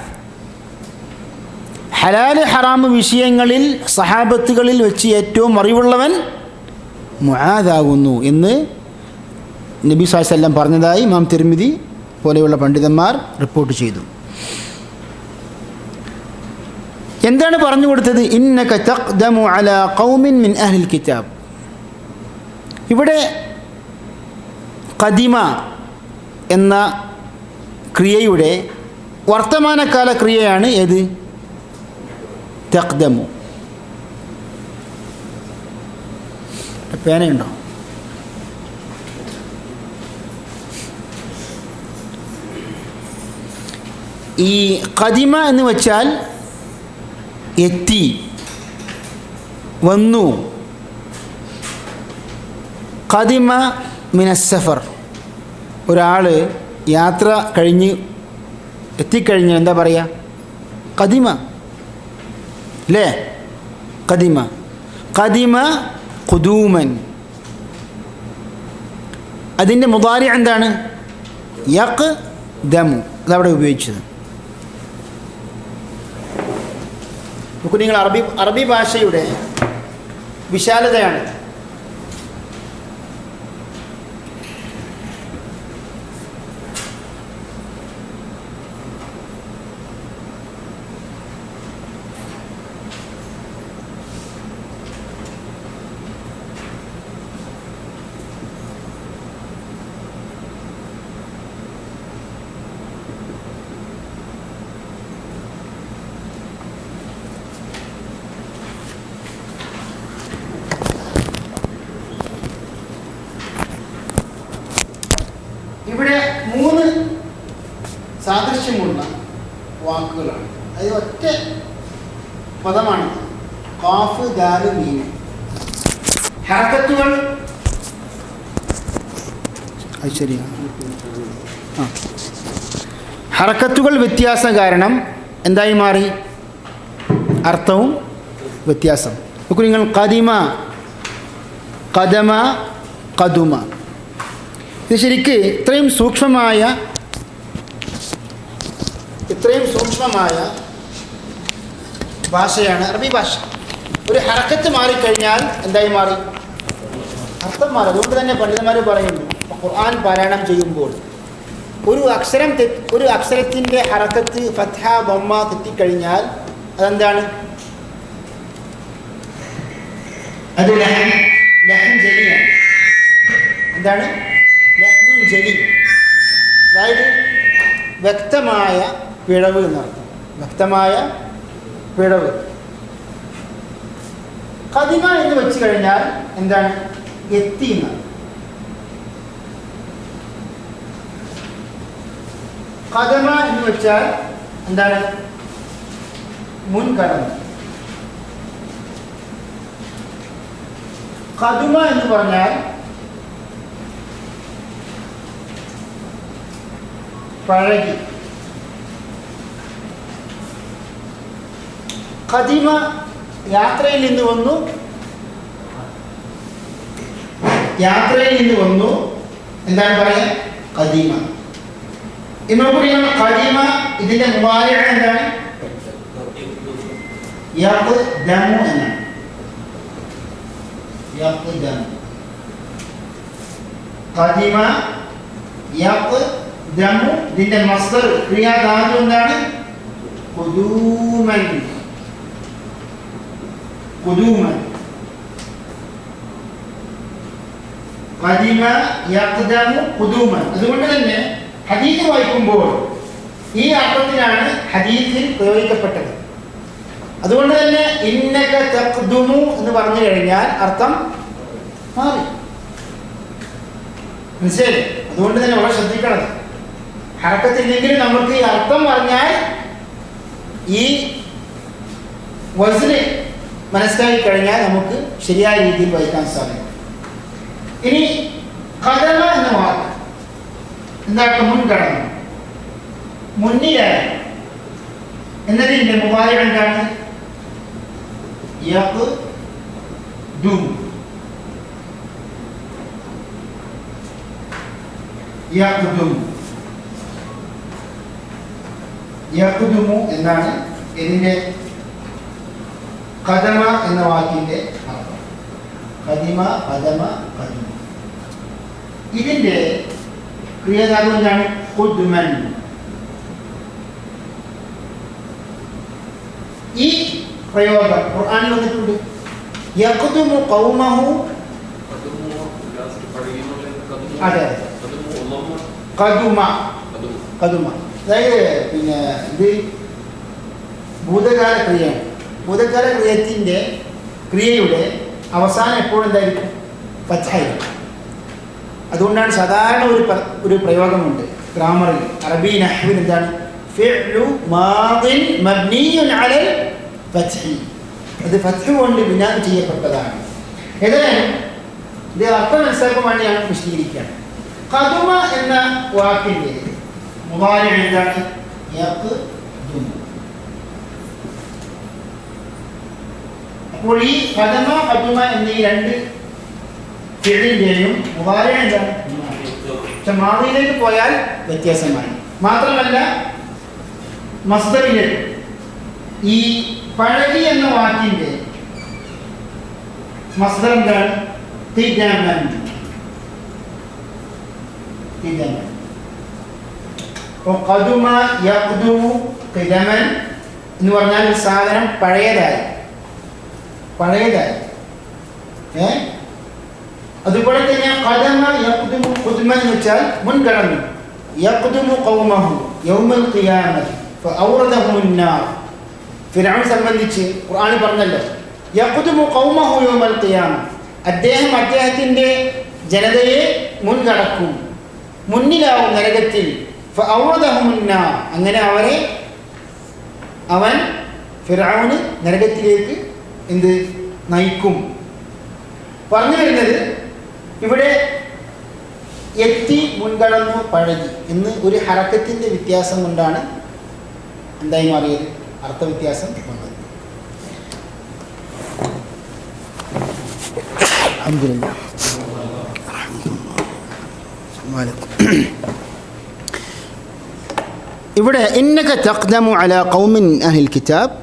ഹലാൽ ഹറാം വിഷയങ്ങളിൽ സഹാബത്തുകളിൽ വെച്ച് ഏറ്റവും അറിവുള്ളവൻ മുആദാകുന്നു എന്ന് നബി സല്ലല്ലാഹു അലൈഹി വസല്ലം പറഞ്ഞതായി ഇമാം തിർമിദി പോലെയുള്ള പണ്ഡിതന്മാർ റിപ്പോർട്ട് ചെയ്തു. എന്താണ് പറഞ്ഞു കൊടുത്തത്? ഇന്നക തഖ്ദമു അലാ ഖൗമിൻ മിൻ അഹ്ലിൽ കിതാബ്. ഇവിടെ ഖദിമ എന്ന ക്രിയയുടെ വർത്തമാനകാല ക്രിയയാണ് ഏത്? തഖ്ദമു. പേനയുണ്ടോ? ഈ ഖദിമ എന്ന് വെച്ചാൽ എത്തി, വന്നു. ഖദിമ മിനസ്സഫർ, ഒരാൾ യാത്ര കഴിഞ്ഞ് എത്തിക്കഴിഞ്ഞാൽ എന്താ പറയുക? ഖദിമ അല്ലേ? ഖദിമ. ഖദിമ ഖുദൂമൻ. അതിൻ്റെ മുദാരി എന്താണ്? യഖ്ദമു. അതവിടെ ഉപയോഗിച്ചത്. നോക്കൂ നിങ്ങൾ, അറബി ഭാഷയുടെ വിശാലതയാണ്. ഇവിടെ 3 സാദൃശ്യമുള്ള വാക്കുകളാണ്. അത് ഒറ്റ പദമാണ്. ഖാഫ് ദാൽ മീം. ഹർക്കത്തുകൾ അത് ശരിയാണ്. ഹർക്കത്തുകൾ വ്യത്യാസം കാരണം എന്തായി മാറി? അർത്ഥവും വ്യത്യാസം. നോക്കൂ നിങ്ങൾ, ഖദിമ, ഖദമ, ഖദുമ. ഇത് ശരിക്ക് ഇത്രയും സൂക്ഷ്മമായ ഭാഷയാണ് അറബി ഭാഷ. ഒരു ഹറക്കത്ത് മാറിക്കഴിഞ്ഞാൽ എന്തായി മാറി? അർത്ഥം മാറി. അതുകൊണ്ട് തന്നെ പണ്ഡിതന്മാർ പറയുന്നു, ഖുർആൻ പാരായണം ചെയ്യുമ്പോൾ ഒരു അക്ഷരത്തിൻ്റെ ഹറക്കത്ത് ഫത്ഹ ദമ്മ തെറ്റിക്കഴിഞ്ഞാൽ അതെന്താണ്? അത് ലഹൻ ജലിയാണ്. എന്താണ്? ലഹ്നുൻ ജലി. അതായത് വ്യക്തമായ പിഴവ് എന്നർത്ഥം. വ്യക്തമായ പിഴവ്. ഖദിമ എന്ന് വെച്ച് കഴിഞ്ഞാൽ എന്താണ്? എത്തി എന്നാണ്. ഖദമ എന്ന് വെച്ചാൽ എന്താണ്? മുൻകടന്നു. ഖദുമ എന്ന് പറഞ്ഞാൽ പഴകി. ഖദിമ യാത്രയിൽ നിന്ന് വന്നു. എന്താണ് പറയുക? ഖദിമ. ഖദിമ ഇതിന്റെ മുബാരിഅ എന്താണ്? യഖ്ദമു എന്നാണ്. യഖ്ദമു. ഖദിമ യഖ്ദമു. ഇതിന്റെ മസ്ദർ ക്രിയാധാതു എന്താണ്? ഖുദൂമൻ. ഖുദൂമൻ. ഖദിമ യഖ്ദമു ഖുദൂമൻ. അതുകൊണ്ട് തന്നെ ഹദീസ് വായിക്കുമ്പോൾ ഈ അർത്ഥത്തിലാണ് ഹദീസിൽ പ്രയോഗിക്കപ്പെട്ടത്. അതുകൊണ്ട് തന്നെ ഇന്നക തഖ്ദുമു എന്ന് പറഞ്ഞു കഴിഞ്ഞാൽ അർത്ഥം മാറി. മനസ്സിലായി? അതുകൊണ്ട് തന്നെ വളരെ ശ്രദ്ധിക്കണം. ഹറക്കത്തില്ലെങ്കിൽ നമുക്ക് ഈ അർത്ഥം പറഞ്ഞാൽ ഈ വസ്ന് മനസ്സിലാക്കി കഴിഞ്ഞാൽ നമുക്ക് ശരിയായ രീതിയിൽ വായിക്കാൻ സാധിക്കും. ഇനി ഖദമ എന്ന വാക്ക് എന്താക്കും? മുൻകടന്നു, മുന്നിലായി എന്നതിൻ്റെ മുബാരി എന്താണ്? യഖ്ദുമു. യഖ്ദുമു. യഖ്ദുമു എന്നാണ് ഇതിൻ്റെ ഖദമ എന്ന വാക്കിൻ്റെ അർത്ഥം. ഖദിമ, ഖദമ, ഖദിമ. ഇതിൻ്റെ ക്രിയാധാതു എന്താണ്? ഖുദ്മൻ. ഈ പ്രയോഗം ഖുർആനിൽ വന്നിട്ടുണ്ട്. യഖ്ദുമു ഖൗമഹു. അതെ, ഖദുമ. ഖദുമ അതായത് പിന്നെ ഇത് ഭൂതകാല ക്രിയയാണ്. ഭൂതകാല ക്രിയയുടെ അവസാനം എപ്പോഴും എന്തായിരിക്കും? ഫത്ഹായിരിക്കും. അതുകൊണ്ടാണ് സാധാരണ ഒരു പ്രയോഗമുണ്ട് ഗ്രാമറിൽ, അറബി നഹ്വിൽ എന്താണ്? ഫിഅ്ലു മാദിൻ മബ്നിയുൻ അലൽ ഫത്ഹി. അത് ഫത്ഹ് കൊണ്ട് ബിനാ ചെയ്യപ്പെട്ടതാണ്. ഏതായാലും ഇത് അർത്ഥം മനസ്സിലാക്കാൻ വേണ്ടിയാണ് വിശദീകരിക്കുകയാണ്. ഖദുമ എന്ന വാക്കിൻ്റെ മുബാരി എന്താണ്? യഖ്ദുമു. അപ്പോൾ ഈ ഖദമ ഖദുമ എന്നീ രണ്ട് ഫിഅലിന്റെയും മുബാരി എന്താണ്? പക്ഷെ മാദിയിലേക്ക് പോയാൽ വ്യത്യാസമാണ്. മാത്രമല്ല മസ്ദറിലേക്ക് ഈ പഴകി എന്ന വാക്കിൻ്റെ മസ്ദർ എന്താണ്? ഖിദമൻ. ഖിദമൻ. അപ്പോൾ ഖദുമ യഖ്ദുമു ഖിദമൻ എന്ന് പറഞ്ഞാൽ ഒരു സാധനം പഴയതായി. അതുപോലെ തന്നെ ഖദമ യഖ്ദുമു ഖുദ്മൻ എന്ന് വെച്ചാൽ മുൻകടന്നു. യഖ്ദുമു ഖൗമഹു യൗമൽ ഖിയാമത്തി ഫഔറദഹുൻ നാർ. ഫിർഔനെ സംബന്ധിച്ച് ഖുർആനിൽ പറഞ്ഞല്ലോ, യഖ്ദുമു ഖൗമഹു യൗമൽ ഖിയാമ. അദ്ദേഹം അദ്ദേഹത്തിൻ്റെ ജനതയെ മുൻകടക്കും, മുന്നിലാവും നരകത്തിൽ. ഫഔറദഹുൻ നാർ. അങ്ങനെ അവൻ ഫിർഔന് നരകത്തിലേക്ക് എന്ത് നയിക്കും. പറഞ്ഞു വരുന്നത് ഇവിടെ എത്തി, മുൻകടന്നു, പഴകി എന്ന് ഒരു ഹറക്കത്തിൻ്റെ വ്യത്യാസം കൊണ്ടാണ് എന്തായി മാറിയത്? അർത്ഥവ്യത്യാസം വന്നത്. അൽഹംദുലില്ലാഹ്. ഇവിടെ ഇന്നക തഖ്ദമു അലാ ഖൗമിൻ അഹ്ലിൽ കിതാബ്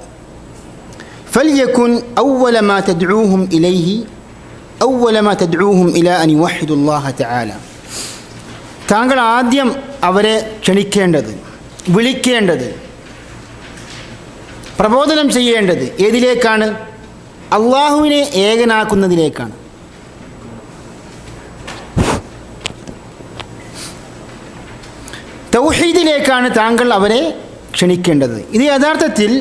ഫൽയകുൻ അവ്വല മാ തദ്ഊഹും ഇലൈഹി അവ്വല മാ തദ്ഊഹും ഇലാ അൻ യുവഹിദുല്ലാഹ തആല. താങ്കൾ ആദ്യം അവരെ ക്ഷണിക്കേണ്ടത്, വിളിക്കേണ്ടത്, പ്രബോധനം ചെയ്യേണ്ടത് ഏതിലേക്കാണ്? അള്ളാഹുവിനെ ഏകനാക്കുന്നതിലേക്കാണ്. തൗഹീദിലേക്കാണ് താങ്കൾ അവരെ ക്ഷണിക്കേണ്ടത്. ഇത് യഥാർത്ഥത്തിൽ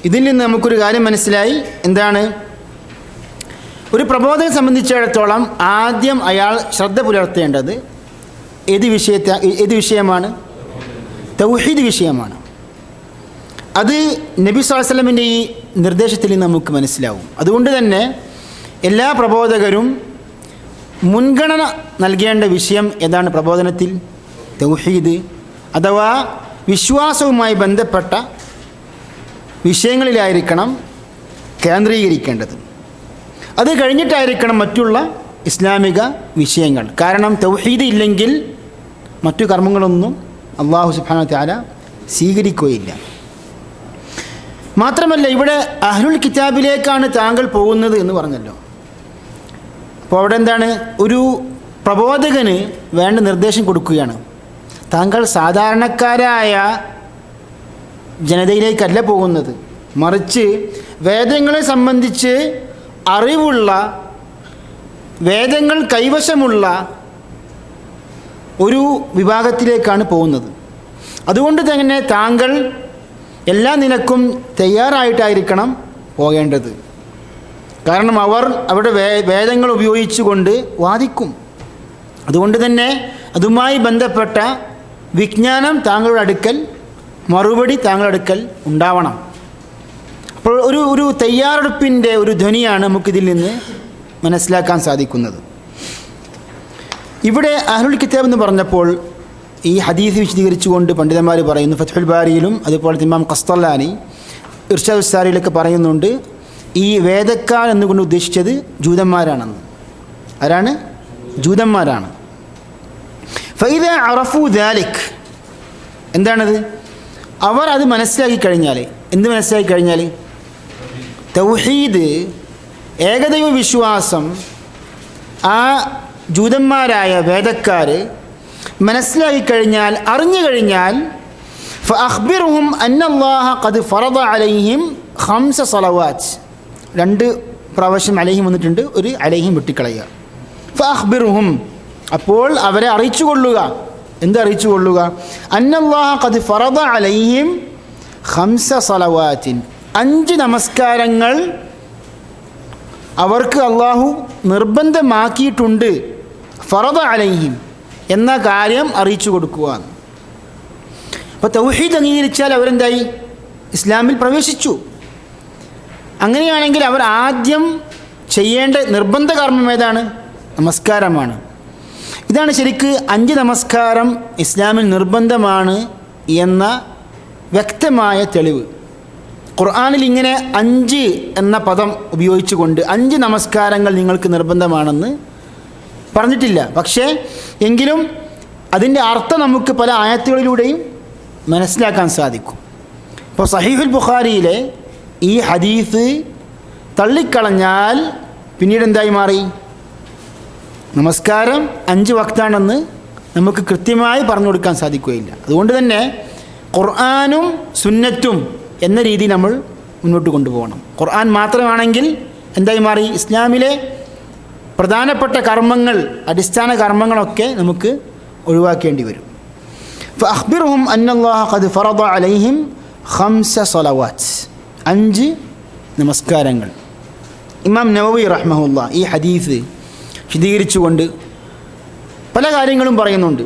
ഇതിൽ നിന്ന് നമുക്കൊരു കാര്യം മനസ്സിലായി. എന്താണ്? ഒരു പ്രബോധനെ സംബന്ധിച്ചിടത്തോളം ആദ്യം അയാൾ ശ്രദ്ധ പുലർത്തേണ്ടത് ഏത് വിഷയമാണ്? തൗഹീദ് വിഷയമാണ്. അത് നബി സ്വല്ലല്ലാഹു അലൈഹി വസല്ലമിൻ്റെ ഈ നിർദ്ദേശത്തിൽ നമുക്ക് മനസ്സിലാവും. അതുകൊണ്ട് തന്നെ എല്ലാ പ്രബോധകരും മുൻഗണന നൽകേണ്ട വിഷയം ഏതാണ്? പ്രബോധനത്തിൽ തൗഹീദ് അഥവാ വിശ്വാസവുമായി ബന്ധപ്പെട്ട വിഷയങ്ങളിലായിരിക്കണം കേന്ദ്രീകരിക്കേണ്ടത്. അത് കഴിഞ്ഞിട്ടായിരിക്കണം മറ്റുള്ള ഇസ്ലാമിക വിഷയങ്ങൾ. കാരണം തൗഹീദ് ഇല്ലെങ്കിൽ മറ്റു കർമ്മങ്ങളൊന്നും അല്ലാഹു സുബ്ഹാനഹു വ തആല സ്വീകരിക്കുകയില്ല. മാത്രമല്ല ഇവിടെ അഹ്ലുൽ കിതാബിലേക്കാണ് താങ്കൾ പോകുന്നത് എന്ന് പറഞ്ഞല്ലോ. അപ്പോൾ അവിടെ എന്താണ്, ഒരു പ്രബോധകന് വേണ്ട നിർദ്ദേശം കൊടുക്കുകയാണ്. താങ്കൾ സാധാരണക്കാരായ ജനതയിലേക്കല്ല പോകുന്നത്, മറിച്ച് വേദങ്ങളെ സംബന്ധിച്ച് അറിവുള്ള, വേദങ്ങൾ കൈവശമുള്ള ഒരു വിഭാഗത്തിലേക്കാണ് പോകുന്നത്. അതുകൊണ്ട് തന്നെ താങ്കൾ എല്ലാ നിലക്കും തയ്യാറായിട്ടായിരിക്കണം പോകേണ്ടത്. കാരണം അവർ അവരുടെ വേദങ്ങൾ ഉപയോഗിച്ചുകൊണ്ട് വാദിക്കും. അതുകൊണ്ട് തന്നെ അതുമായി ബന്ധപ്പെട്ട വിജ്ഞാനം താങ്കളുടെ അടുക്കൽ, മറുപടി താങ്കളുടെ അടുക്കൽ ഉണ്ടാവണം. അപ്പോൾ ഒരു തയ്യാറെടുപ്പിൻ്റെ ഒരു ധ്വനിയാണ് നമുക്കിതിൽ നിന്ന് മനസ്സിലാക്കാൻ സാധിക്കുന്നത്. ഇവിടെ അഹ്ലുൽ കിതാബ് എന്ന് പറഞ്ഞപ്പോൾ ഈ ഹദീസ് വിശദീകരിച്ചുകൊണ്ട് പണ്ഡിതന്മാർ പറയുന്നു, ഫത്ഹുൽ ബാരിയിലും അതുപോലെ ഇമാം ഖസ്തലാനി ഇർഷാദുസ് സാരിയിലൊക്കെ പറയുന്നുണ്ട്, ഈ വേദക്കാർ എന്നുകൊണ്ട് ഉദ്ദേശിച്ചത് ജൂതന്മാരാണെന്ന്. ആരാണ്? ജൂതന്മാരാണ്. ഫൈദ അറഫു ദാലിക്, എന്താണത്? അവർ അത് മനസ്സിലാക്കി കഴിഞ്ഞാൽ, എന്ത് മനസ്സിലാക്കി കഴിഞ്ഞാൽ? തൗഹീദ്, ഏകദൈവ വിശ്വാസം ആ ജൂതന്മാരായ വേദക്കാർ മനസ്സിലാക്കി കഴിഞ്ഞാൽ, അറിഞ്ഞു കഴിഞ്ഞാൽ, ഫഅഖ്ബിർഹും അന്നല്ലാഹ ഖദ് ഫറദ അലൈഹിം 5 സ്വലവാത്ത്, 2 പ്രാവശ്യം അലൈഹിം വന്നിട്ടുണ്ട്, ഒരു അലൈഹിം വെട്ടിക്കളയുക. ഫഅഖ്ബിർഹും, അപ്പോൾ അവരെ അറിയിച്ചു കൊള്ളുക. എന്ത് അറിയിച്ചു കൊള്ളുക? അന്നല്ലാഹ ഖദ് ഫറദ അലൈഹിം 5 സ്വലവാത്തിൻ, 5 നമസ്കാരങ്ങൾ അവർക്ക് അള്ളാഹു നിർബന്ധമാക്കിയിട്ടുണ്ട്. ഫറദ അലൈഹിം എന്ന കാര്യം അറിയിച്ചു കൊടുക്കുക. അപ്പോൾ തൗഹീദ് അംഗീകരിച്ചാൽ അവരെന്തായി? ഇസ്ലാമിൽ പ്രവേശിച്ചു. അങ്ങനെയാണെങ്കിൽ അവർ ആദ്യം ചെയ്യേണ്ട നിർബന്ധ കർമ്മം ഏതാണ്? നമസ്കാരമാണ്. ഇതാണ് ശരിക്ക് 5 നമസ്കാരം ഇസ്ലാമിൽ നിർബന്ധമാണ് എന്ന വ്യക്തമായ തെളിവ്. ഖുർആനിൽ ഇങ്ങനെ 5 എന്ന പദം ഉപയോഗിച്ചുകൊണ്ട് 5 നമസ്കാരങ്ങൾ നിങ്ങൾക്ക് നിർബന്ധമാണെന്ന് പറഞ്ഞിട്ടില്ല. പക്ഷേ എങ്കിലും അതിൻ്റെ അർത്ഥം നമുക്ക് പല ആയത്തുകളിലൂടെയും മനസ്സിലാക്കാൻ സാധിക്കും. ഇപ്പോൾ സഹീഹുൽ ബുഖാരിയിലെ ഈ ഹദീസ് തള്ളിക്കളഞ്ഞാൽ പിന്നീട് എന്തായി മാറി? നമസ്കാരം 5 വക്താണെന്ന് നമുക്ക് കൃത്യമായി പറഞ്ഞു കൊടുക്കാൻ സാധിക്കുകയില്ല. അതുകൊണ്ട് തന്നെ ഖുർആനും സുന്നത്തും എന്ന രീതി നമ്മൾ മുന്നോട്ട് കൊണ്ടുപോകണം. ഖുർആൻ മാത്രമാണെങ്കിൽ എന്തായി മാറി? ഇസ്ലാമിലെ പ്രധാനപ്പെട്ട കർമ്മങ്ങൾ, അടിസ്ഥാന കർമ്മങ്ങളൊക്കെ നമുക്ക് ഒഴിവാക്കേണ്ടി വരും. ഫഅഖ്ബിർഹും അന്നല്ലാഹ ഖദ് ഫറദ അലൈഹിം 5 സ്വലവാത്ത്, 5 നമസ്കാരങ്ങൾ. ഇമാം നവവി റഹ്മഹുല്ലാ ഈ ഹദീസ് വിശദീകരിച്ചുകൊണ്ട് പല കാര്യങ്ങളും പറയുന്നുണ്ട്.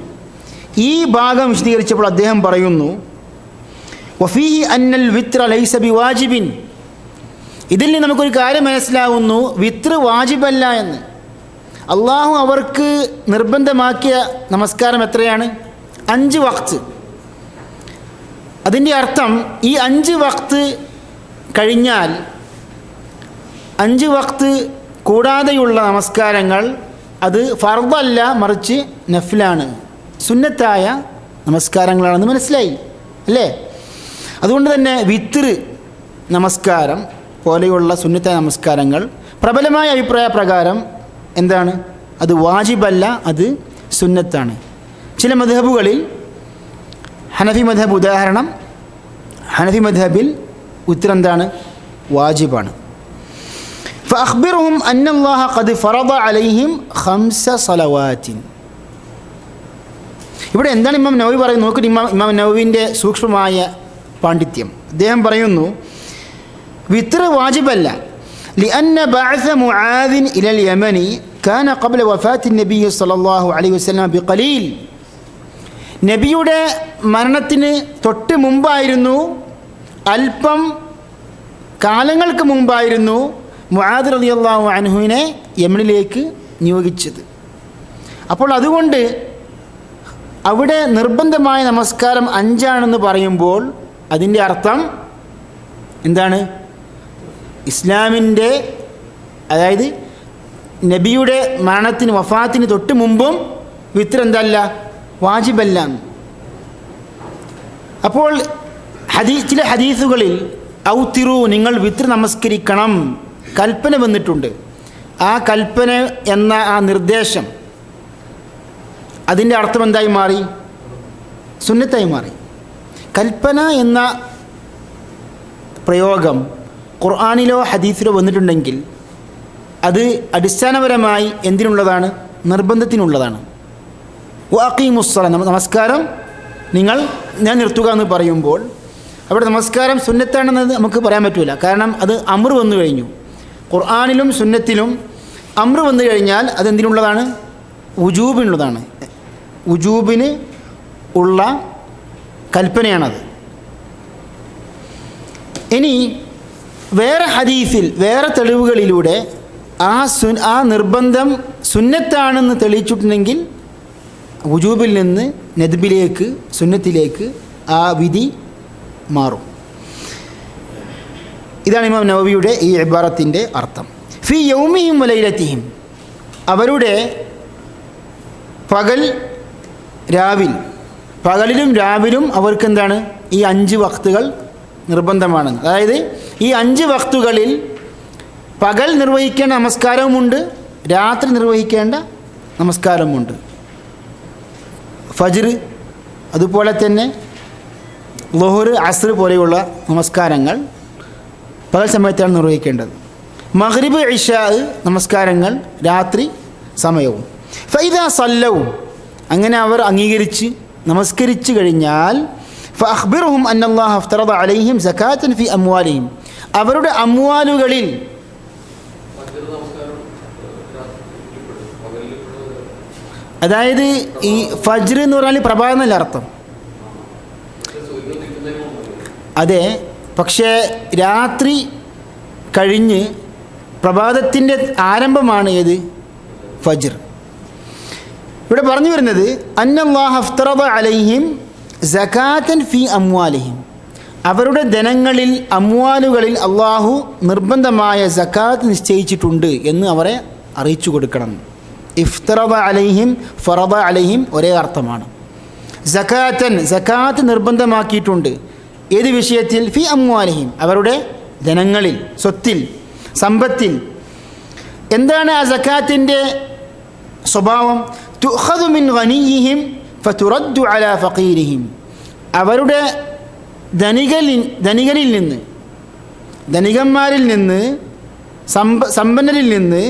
ഈ ഭാഗം വിശദീകരിച്ചപ്പോൾ അദ്ദേഹം പറയുന്നു, വഫീഹി അന്നൽ വിത്ര ലൈസ ബിവാജിബിൻ, ഇതിൽ നിന്ന് നമുക്കൊരു കാര്യം മനസ്സിലാവുന്നു, വിത്ര വാജിബല്ല എന്ന്. അള്ളാഹു അവർക്ക് നിർബന്ധമാക്കിയ നമസ്കാരം എത്രയാണ്? 5 വക്ത്. അതിൻ്റെ അർത്ഥം ഈ 5 വക്ത് കഴിഞ്ഞാൽ, 5 വക്ത് കൂടാതെയുള്ള നമസ്കാരങ്ങൾ അത് ഫർദല്ല, മറിച്ച് നഫ്ലാണ്, സുന്നത്തായ നമസ്കാരങ്ങളാണെന്ന് മനസ്സിലായി അല്ലേ? അതുകൊണ്ട് തന്നെ വിത്ർ നമസ്കാരം പോലെയുള്ള സുന്നത്തായ നമസ്കാരങ്ങൾ പ്രബലമായ അഭിപ്രായ പ്രകാരം എന്താണ്? അത് വാജിബല്ല, അത് സുന്നത്താണ്. ചില മദ്ഹബുകളിൽ, ഹനഫി മദ്ഹബ് ഉദാഹരണം, ഹനഫി മദ്ഹബിൽ വിത്ർ എന്താണ്? വാജിബാണ്. ഫഅഖ്ബിർഹും അന്നല്ലാഹ ഖദ് ഫറദ അലൈഹിം 5 സ്വലവാത്തിൻ. ഇവിടെ എന്താണ് ഇമാം നവവി പറയുന്നത്? നോക്കിയിട്ട് ഇമാം നവവിൻ്റെ സൂക്ഷ്മമായ പാണ്ഡിത്യം. അദ്ദേഹം പറയുന്നു, വിത്ർ വാജിബല്ല. لأن بعث معاذ إلى اليمن كان قبل وفاة النبي صلى الله عليه وسلم بقليل. നബിയുടെ മരണത്തിന് തൊട്ട് മുമ്പായിരുന്നു, അല്പം കാലങ്ങൾക്ക് മുമ്പായിരുന്നു മുആദ് റളിയല്ലാഹു അൻഹുവിനെ യമനിലേക്ക് നിയോഗിച്ചത്. അപ്പോൾ അതുകൊണ്ട് അവിടെ നിർബന്ധമായ നമസ്കാരം 5 പറയുമ്പോൾ അതിൻ്റെ അർത്ഥം എന്താണ്? ഇസ്ലാമിൻ്റെ, അതായത് നബിയുടെ മരണത്തിന്, വഫാത്തിന് തൊട്ട് മുമ്പും വിത്ർ എന്തല്ല? വാജിബല്ല. അപ്പോൾ ചില ഹദീസുകളിൽ ഔത്തിറു നിങ്ങൾ വിത്ർ നമസ്കരിക്കണം കൽപ്പന വന്നിട്ടുണ്ട്. ആ കൽപ്പന എന്ന ആ നിർദ്ദേശം അതിൻ്റെ അർത്ഥം എന്തായി മാറി? സുന്നത്തായി മാറി. കൽപ്പന എന്ന പ്രയോഗം ഖുർആനിലോ ഹദീസിലോ വന്നിട്ടുണ്ടെങ്കിൽ അത് അടിസ്ഥാനപരമായി എന്തിനുള്ളതാണ്? നിർബന്ധത്തിനുള്ളതാണ്. വഅഖീമുസ്സലാ, നമസ്കാരം ഞാൻ നിർത്തുക എന്ന് പറയുമ്പോൾ അവിടെ നമസ്കാരം സുന്നത്താണെന്ന് നമുക്ക് പറയാൻ പറ്റില്ല. കാരണം അത് അമ്ർ വന്നു കഴിഞ്ഞു. ഖുർആനിലും സുന്നത്തിലും അമ്ർ വന്നു കഴിഞ്ഞാൽ അതെന്തിനുള്ളതാണ്? വുജൂബിനുള്ളതാണ്. വുജൂബിന് ഉള്ള കൽപ്പനയാണത്. ഇനി വേറെ ഹദീസിൽ വേറെ തെളിവുകളിലൂടെ ആ നിർബന്ധം സുന്നത്താണെന്ന് തെളിയിച്ചിട്ടുണ്ടെങ്കിൽ വുജൂബിൽ നിന്ന് നദ്ബിലേക്ക് സുന്നത്തിലേക്ക് ആ വിധി മാറും. ഇതാണ് ഇമാം നവവിയുടെ ഈ ഇബാറത്തിൻ്റെ അർത്ഥം. ഫി യൗമിഹിം വലൈലത്തിഹിം, അവരുടെ പകലിലും രാവിലും അവർക്ക് എന്താണ്? ഈ 5 വക്തുകൾ നിർബന്ധമാണ്. അതായത് ഈ 5 വക്തുകളിൽ പകൽ നിർവഹിക്കേണ്ട നമസ്കാരവുമുണ്ട്, രാത്രി നിർവഹിക്കേണ്ട നമസ്കാരമുണ്ട്. ഫജ്ർ, അതുപോലെ തന്നെ ളുഹർ, അസ്ർ പോലെയുള്ള നമസ്കാരങ്ങൾ പകൽ സമയത്താണ് നിർവഹിക്കേണ്ടത്. മഗ്രിബ്, ഇശാ നമസ്കാരങ്ങൾ രാത്രി സമയവും. ഫൈദാ സല്ലവും, അങ്ങനെ അവർ അംഗീകരിച്ച് നമസ്കരിച്ചു കഴിഞ്ഞാൽ ഫഅഖ്ബിർഹും അന്നല്ലാഹ അഫ്തറദ അലൈഹിം സകാത്തൻ ഫി അംവാലിഹിം, അവരുടെ അംവാലുകളിൽ, അതായത് ഈ ഫജ്ർ എന്ന് പറഞ്ഞാൽ പ്രഭാതം എന്നല്ല അർത്ഥം. അതെ, പക്ഷേ രാത്രി കഴിഞ്ഞ് പ്രഭാതത്തിൻ്റെ ആരംഭമാണ് ഏത്? ഫജ്ർ. ഇവിടെ പറഞ്ഞു വരുന്നത് അന്നല്ലാഹ അഫ്തറദ അലൈഹിം സകാത്തൻ ഫി അംവാലിഹിം, അവരുടെ ധനങ്ങളിൽ അംവാലുകളിൽ അള്ളാഹു നിർബന്ധമായ സകാത്ത് നിശ്ചയിച്ചിട്ടുണ്ട് എന്ന് അവരെ അറിയിച്ചു കൊടുക്കണം. ഇഫ്തറദ അലൈഹിം, ഫറദ അലൈഹിം ഒരേ അർത്ഥമാണ്. സകാത്തൻ, സകാത്ത് നിർബന്ധമാക്കിയിട്ടുണ്ട്. ഏത് വിഷയത്തിൽ? ഫി അംവാലിഹിം, അവരുടെ ധനങ്ങളിൽ, സ്വത്തിൽ, സമ്പത്തിൽ. എന്താണ് ആ സകാത്തിൻ്റെ സ്വഭാവം? തുഖദു മിൻ ഗനിയിഹിം ഫതുറദ്ദു അലാ ഫഖീരിഹിം, അവരുടെ ധനികരിൽ നിന്ന്, ധനികന്മാരിൽ നിന്ന്, സമ്പന്നരിൽ നിന്ന്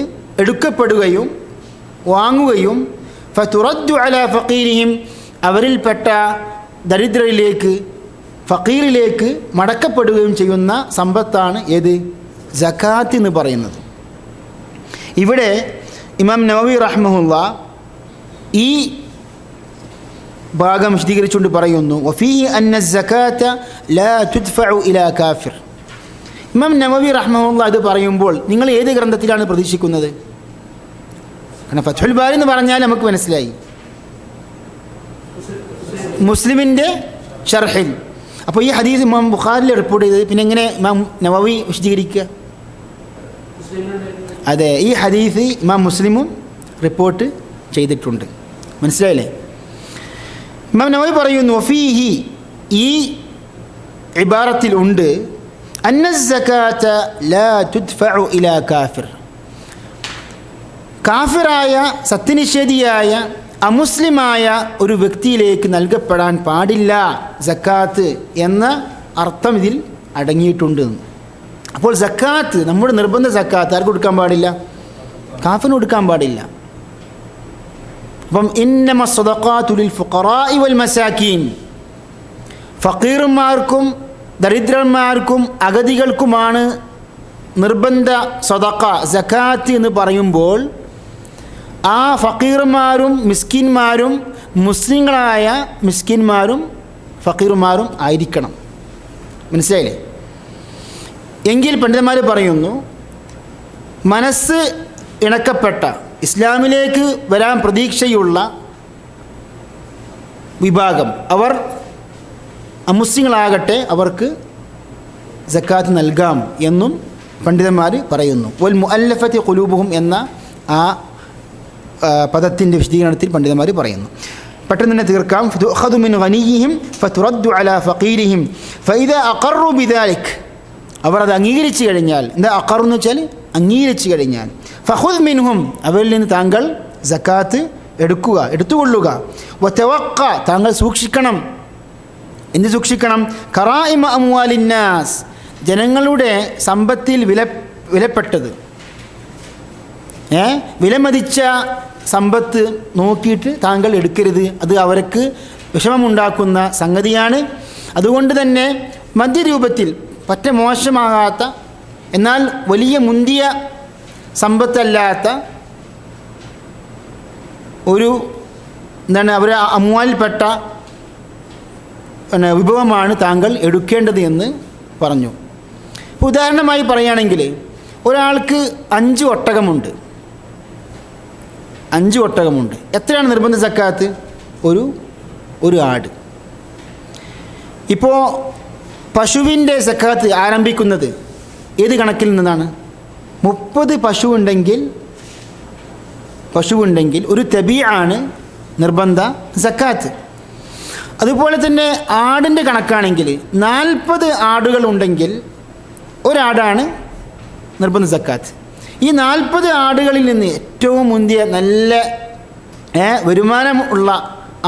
എടുക്കപ്പെടുകയും വാങ്ങുകയും ഫതുറദ്ദു അലാ ഫഖീരിഹിം, അവരിൽപ്പെട്ട ദരിദ്രരിലേക്ക്, ഫഖീറിലേക്ക് മടക്കപ്പെടുകയും ചെയ്യുന്ന സമ്പത്താണ് ഏത്? സകാത്ത് എന്ന് പറയുന്നത്. ഇവിടെ ഇമാം നവവി റഹ്മഹുല്ലാ ഈ ഭാഗം വിശദീകരിച്ചുകൊണ്ട് പറയുന്നു വഫീഹി അന്ന സകാത്ത ലാ തുദ്ഫഉ ഇലാ കാഫിർ. ഇമാം നവവി റഹ്മഹുല്ലാ ഇത് പറയുമ്പോൾ നിങ്ങൾ ഏത് ഗ്രന്ഥത്തിലാണ് പ്രതീക്ഷിക്കുന്നത്? കാരണം ഫത്ഹുൽ ബാരി എന്ന് പറഞ്ഞാൽ നമുക്ക് മനസ്സിലായി, മുസ്ലിമിൻ്റെ ഷർഹിൽ. അപ്പോൾ ഈ ഹദീസ് ഇമാം ബുഖാരിയിൽ റിപ്പോർട്ട് ചെയ്തത് പിന്നെ എങ്ങനെ ഇമാം നവവി വിശദീകരിക്കുക? അതെ, ഈ ഹദീസ് ഇമാം മുസ്ലിമും റിപ്പോർട്ട് ചെയ്തിട്ടുണ്ട്. മനസ്സിലായില്ലേ? ഇമാം നവവി പറയുന്നു വഫീഹി, ഈ ഇബാറത്തിൽ ഉണ്ട് അന്ന സകാത്ത ലാ തുദ്ഫഉ ഇലാ കാഫിർ, കാഫിറായ സത്യനിഷേധിയായ അമുസ്ലിമായ ഒരു വ്യക്തിയിലേക്ക് നൽകപ്പെടാൻ പാടില്ല സക്കാത്ത് എന്ന അർത്ഥം ഇതിൽ അടങ്ങിയിട്ടുണ്ട്. അപ്പോൾ സക്കാത്ത്, നമ്മുടെ നിർബന്ധ സക്കാത്ത് ആർക്ക് കൊടുക്കാൻ പാടില്ല? കാഫിന് കൊടുക്കാൻ പാടില്ല. അപ്പം ഇന്നമ സ്വദഖാതു ലിൽ ഫുഖറാഇ വൽ മസാകീൻ, ഫഖീർമാർക്കും ദരിദ്രന്മാർക്കും അഗതികൾക്കുമാണ് നിർബന്ധ സ്വദഖ സക്കാത്ത് എന്ന് പറയുമ്പോൾ ആ ഫഖീർമാരും മിസ്കിന്മാരും മുസ്ലിങ്ങളായ മിസ്കിന്മാരും ഫഖീർമാരും ആയിരിക്കണം. മനസ്സിലായില്ലേ? എങ്കിൽ പണ്ഡിതന്മാർ പറയുന്നു മനസ്സ് ഇണക്കപ്പെട്ട ഇസ്ലാമിലേക്ക് വരാൻ പ്രതീക്ഷയുള്ള വിഭാഗം, അവർ അമുസ്ലിങ്ങളാകട്ടെ, അവർക്ക് സക്കാത്ത് നൽകാം എന്നും പണ്ഡിതന്മാർ പറയുന്നു. വൽ മുഅല്ലഫത്തി ഖുലൂബുഹും എന്ന ആ പദത്തിൻ്റെ വിശദീകരണത്തിൽ പണ്ഡിതന്മാർ പറയുന്നു. പെട്ടെന്ന് തന്നെ തീർക്കാം. തുഖദു മിൻ ഗനിയിഹിം ഫതുറദ്ദു അലാ ഫഖീരിഹിം ഫഇദാ അഖറു ബിദാലിക്, അവർ അത് അംഗീകരിച്ചു കഴിഞ്ഞാൽ, എന്താ അഖറു എന്ന് വെച്ചാൽ അംഗീകരിച്ചു കഴിഞ്ഞാൽ, ഫഖുദ് മിൻഹും അവരിൽ നിന്ന് താങ്കൾ സക്കാത്ത് എടുത്തുകൊള്ളുക. വതവഖ താങ്കൾ സൂക്ഷിക്കണം. എന്ത് സൂക്ഷിക്കണം? ഖറായിമ അംവാലിന്നാസ് ജനങ്ങളുടെ സമ്പത്തിൽ വിലപ്പെട്ടത്, വിലമതിച്ച സമ്പത്ത് നോക്കിയിട്ട് താങ്കൾ എടുക്കരുത്. അത് അവർക്ക് വിഷമമുണ്ടാക്കുന്ന സംഗതിയാണ്. അതുകൊണ്ട് തന്നെ മധ്യരൂപത്തിൽ പറ്റ മോശമാകാത്ത എന്നാൽ വലിയ മുന്തിയ സമ്പത്തല്ലാത്ത ഒരു അവർ അമ്വാലിൽപ്പെട്ട വിഭവമാണ് താങ്കൾ എടുക്കേണ്ടത് എന്ന് പറഞ്ഞു. ഉദാഹരണമായി പറയുകയാണെങ്കിൽ ഒരാൾക്ക് 5 ഒട്ടകമുണ്ട്. 5 ഒട്ടകമുണ്ട്. എത്രയാണ് നിർബന്ധ സക്കാത്ത്? ഒരു ആട്. ഇപ്പോൾ പശുവിൻ്റെ സക്കാത്ത് ആരംഭിക്കുന്നത് ഏത് കണക്കിൽ നിന്നാണ്? 30 പശുവുണ്ടെങ്കിൽ ഒരു തബീആണ് നിർബന്ധ സക്കാത്ത്. അതുപോലെ തന്നെ ആടിൻ്റെ കണക്കാണെങ്കിൽ 40 ആടുകൾ ഉണ്ടെങ്കിൽ ഒരാടാണ് നിർബന്ധ സക്കാത്ത്. ഈ 40 ആടുകളിൽ നിന്ന് ഏറ്റവും മുന്തിയ നല്ല വരുമാനം ഉള്ള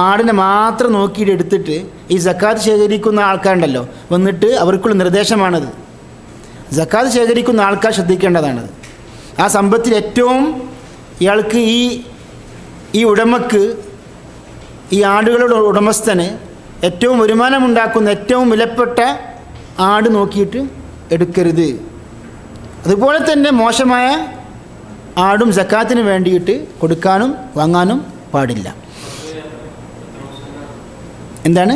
ആടിനെ മാത്രം നോക്കിയിട്ട് എടുത്തിട്ട് ഈ സക്കാത്ത് ശേഖരിക്കുന്ന ആൾക്കാരുണ്ടല്ലോ വന്നിട്ട് അവർക്കുള്ള നിർദ്ദേശമാണത്. സക്കാത്ത് ശേഖരിക്കുന്ന ആൾക്കാർ ശ്രദ്ധിക്കേണ്ടതാണത്. ആ സമ്പത്തിൽ ഏറ്റവും ഇയാൾക്ക് ഈ ഉടമക്ക്, ഈ ആടുകളുടെ ഉടമസ്ഥന് ഏറ്റവും വരുമാനമുണ്ടാക്കുന്ന ഏറ്റവും വിലപ്പെട്ട ആട് നോക്കിയിട്ട് എടുക്കരുത്. അതുപോലെ തന്നെ മോശമായ ആടും സക്കാത്തിന് വേണ്ടിയിട്ട് കൊടുക്കാനും വാങ്ങാനും പാടില്ല. എന്താണ്?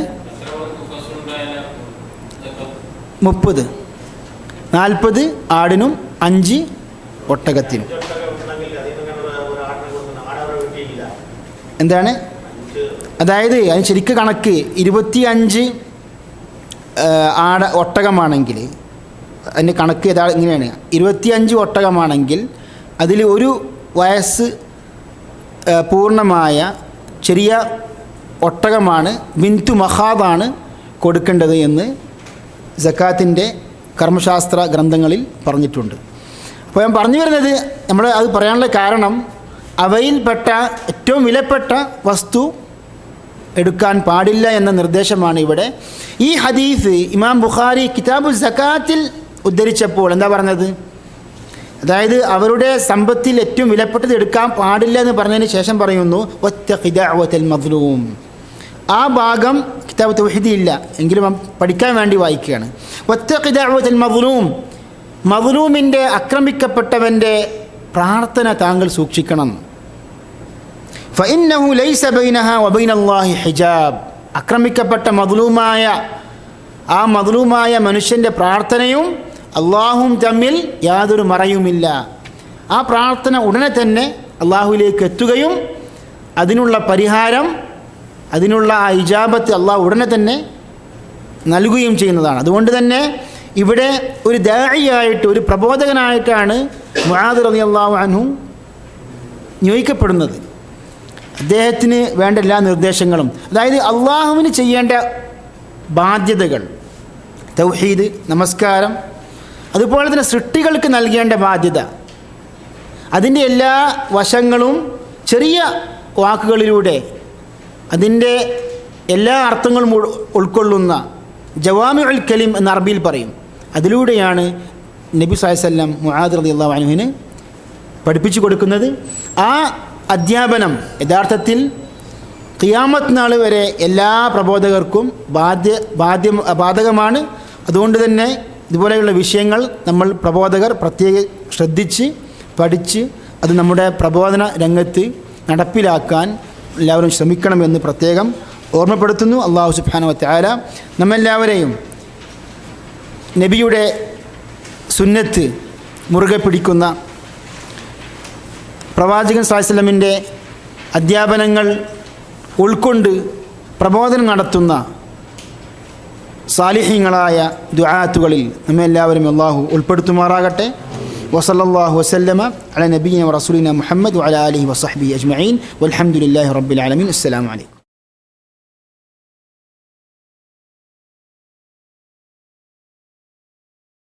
30, 40 ആടിനും 5 ഒട്ടകത്തിനും. എന്താണ്? അതായത് അതിന് ശരിക്കും കണക്ക് 25 ഒട്ടകമാണെങ്കിൽ അതിൻ്റെ കണക്ക് ഇങ്ങനെയാണ്. 25 ഒട്ടകമാണെങ്കിൽ അതിൽ ഒരു വയസ്സ് പൂർണ്ണമായ ചെറിയ ഒട്ടകമാണ്, ബിന്തു മഹാദാണ് കൊടുക്കേണ്ടത് എന്ന് സക്കാത്തിൻ്റെ കർമ്മശാസ്ത്ര ഗ്രന്ഥങ്ങളിൽ പറഞ്ഞിട്ടുണ്ട്. അപ്പോൾ ഞാൻ പറഞ്ഞു വരുന്നത്, നമ്മൾ അത് പറയാനുള്ള കാരണം അവയിൽപ്പെട്ട ഏറ്റവും വിലപ്പെട്ട വസ്തു എടുക്കാൻ പാടില്ല എന്ന നിർദ്ദേശമാണ് ഇവിടെ. ഈ ഹദീസ് ഇമാം ബുഖാരി കിതാബു സക്കാത്തിൽ ഉദ്ധരിച്ചപ്പോൾ എന്താ പറഞ്ഞത്? അതായത് അവരുടെ സമ്പത്തിൽ ഏറ്റവും വിലപ്പെട്ടത് എടുക്കാൻ പാടില്ല എന്ന് പറഞ്ഞതിന് ശേഷം പറയുന്നു വത്തഖി ദഅവത്തൽ മദ്ലൂം. ആ ഭാഗം കിതാബ് തൗഹീദി ഇല്ല എങ്കിലും പഠിക്കാൻ വേണ്ടി വായിക്കുകയാണ്. വത്തഖി ദഅവത്തൽ മദ്ലൂം, മദ്ലൂമിൻ്റെ ആക്രമിക്കപ്പെട്ടവൻ്റെ പ്രാർത്ഥന താങ്കൾ സൂക്ഷിക്കണം. ഫഇന്നഹു ലൈസ ബൈനഹാ വബൈനല്ലാഹി ഹിജാബ്. ആക്രമിക്കപ്പെട്ട ആ മദ്ലൂമായ മനുഷ്യൻ്റെ പ്രാർത്ഥനയും അള്ളാഹും തമ്മിൽ യാതൊരു മറയുമില്ല. ആ പ്രാർത്ഥന ഉടനെ തന്നെ അള്ളാഹുവിലേക്ക് എത്തുകയും അതിനുള്ള പരിഹാരം, അതിനുള്ള ആ ഇജാബത്ത് അള്ളാഹു ഉടനെ തന്നെ നൽകുകയും ചെയ്യുന്നതാണ്. അതുകൊണ്ട് തന്നെ ഇവിടെ ഒരു ദാഇയായിട്ട്, ഒരു പ്രബോധകനായിട്ടാണ് മുആദ് റളിയല്ലാഹു അൻഹു നിയോഗിക്കപ്പെടുന്നത്. അദ്ദേഹത്തിന് വേണ്ട എല്ലാ നിർദ്ദേശങ്ങളും, അതായത് അള്ളാഹുവിന് ചെയ്യേണ്ട ബാധ്യതകൾ, തൗഹീദ്, നമസ്കാരം, അതുപോലെ തന്നെ സൃഷ്ടികൾക്ക് നൽകേണ്ട ബാധ്യത, അതിൻ്റെ എല്ലാ വശങ്ങളും ചെറിയ വാക്കുകളിലൂടെ അതിൻ്റെ എല്ലാ അർത്ഥങ്ങളും ഉൾക്കൊള്ളുന്ന ജവാമിഉൽ കലിം എന്ന അറബിയിൽ പറയും. അതിലൂടെയാണ് നബി സ്വല്ലല്ലാഹു അലൈഹി വസല്ലം മുആദ് റളിയല്ലാഹു അൻഹുവിന് പഠിപ്പിച്ചു കൊടുക്കുന്നത്. ആ അധ്യാപനം യഥാർത്ഥത്തിൽ ഖിയാമത്ത് നാൾ വരെ എല്ലാ പ്രബോധകർക്കും ബാധകമാണ്. അതുകൊണ്ട് തന്നെ ഇതുപോലെയുള്ള വിഷയങ്ങൾ നമ്മൾ പ്രബോധകർ പ്രത്യേകം ശ്രദ്ധിച്ച് പഠിച്ച് അത് നമ്മുടെ പ്രബോധന രംഗത്ത് നടപ്പിലാക്കാൻ എല്ലാവരും ശ്രമിക്കണമെന്ന് പ്രത്യേകം ഓർമ്മപ്പെടുത്തുന്നു. അല്ലാഹു സുബ്ഹാനഹു വ തആല നമ്മെല്ലാവരെയും നബിയുടെ സുന്നത്ത് മുറുകെ പിടിക്കുന്ന, പ്രവാചകൻ സ്വല്ലല്ലാഹു അലൈഹി വസല്ലമിൻ്റെ അധ്യാപനങ്ങൾ ഉൾക്കൊണ്ട് പ്രബോധനം നടത്തുന്ന സാലിഹീങ്ങളായ ദുആത്തുകളിൽ നമ്മെല്ലാവരും അല്ലാഹു ഉൾപ്പെടുത്തുമാറാകട്ടെ. വസല്ലല്ലാഹു വസല്ലമ അലാ നബിയിന വറസൂലിന മുഹമ്മദ് വഅലാ ആലിഹി വസഹ്ബിഹി അജ്മഈൻ വൽഹംദുലില്ലാഹി റബ്ബിൽ ആലമീൻ. അസ്സലാമു അലൈക്കും.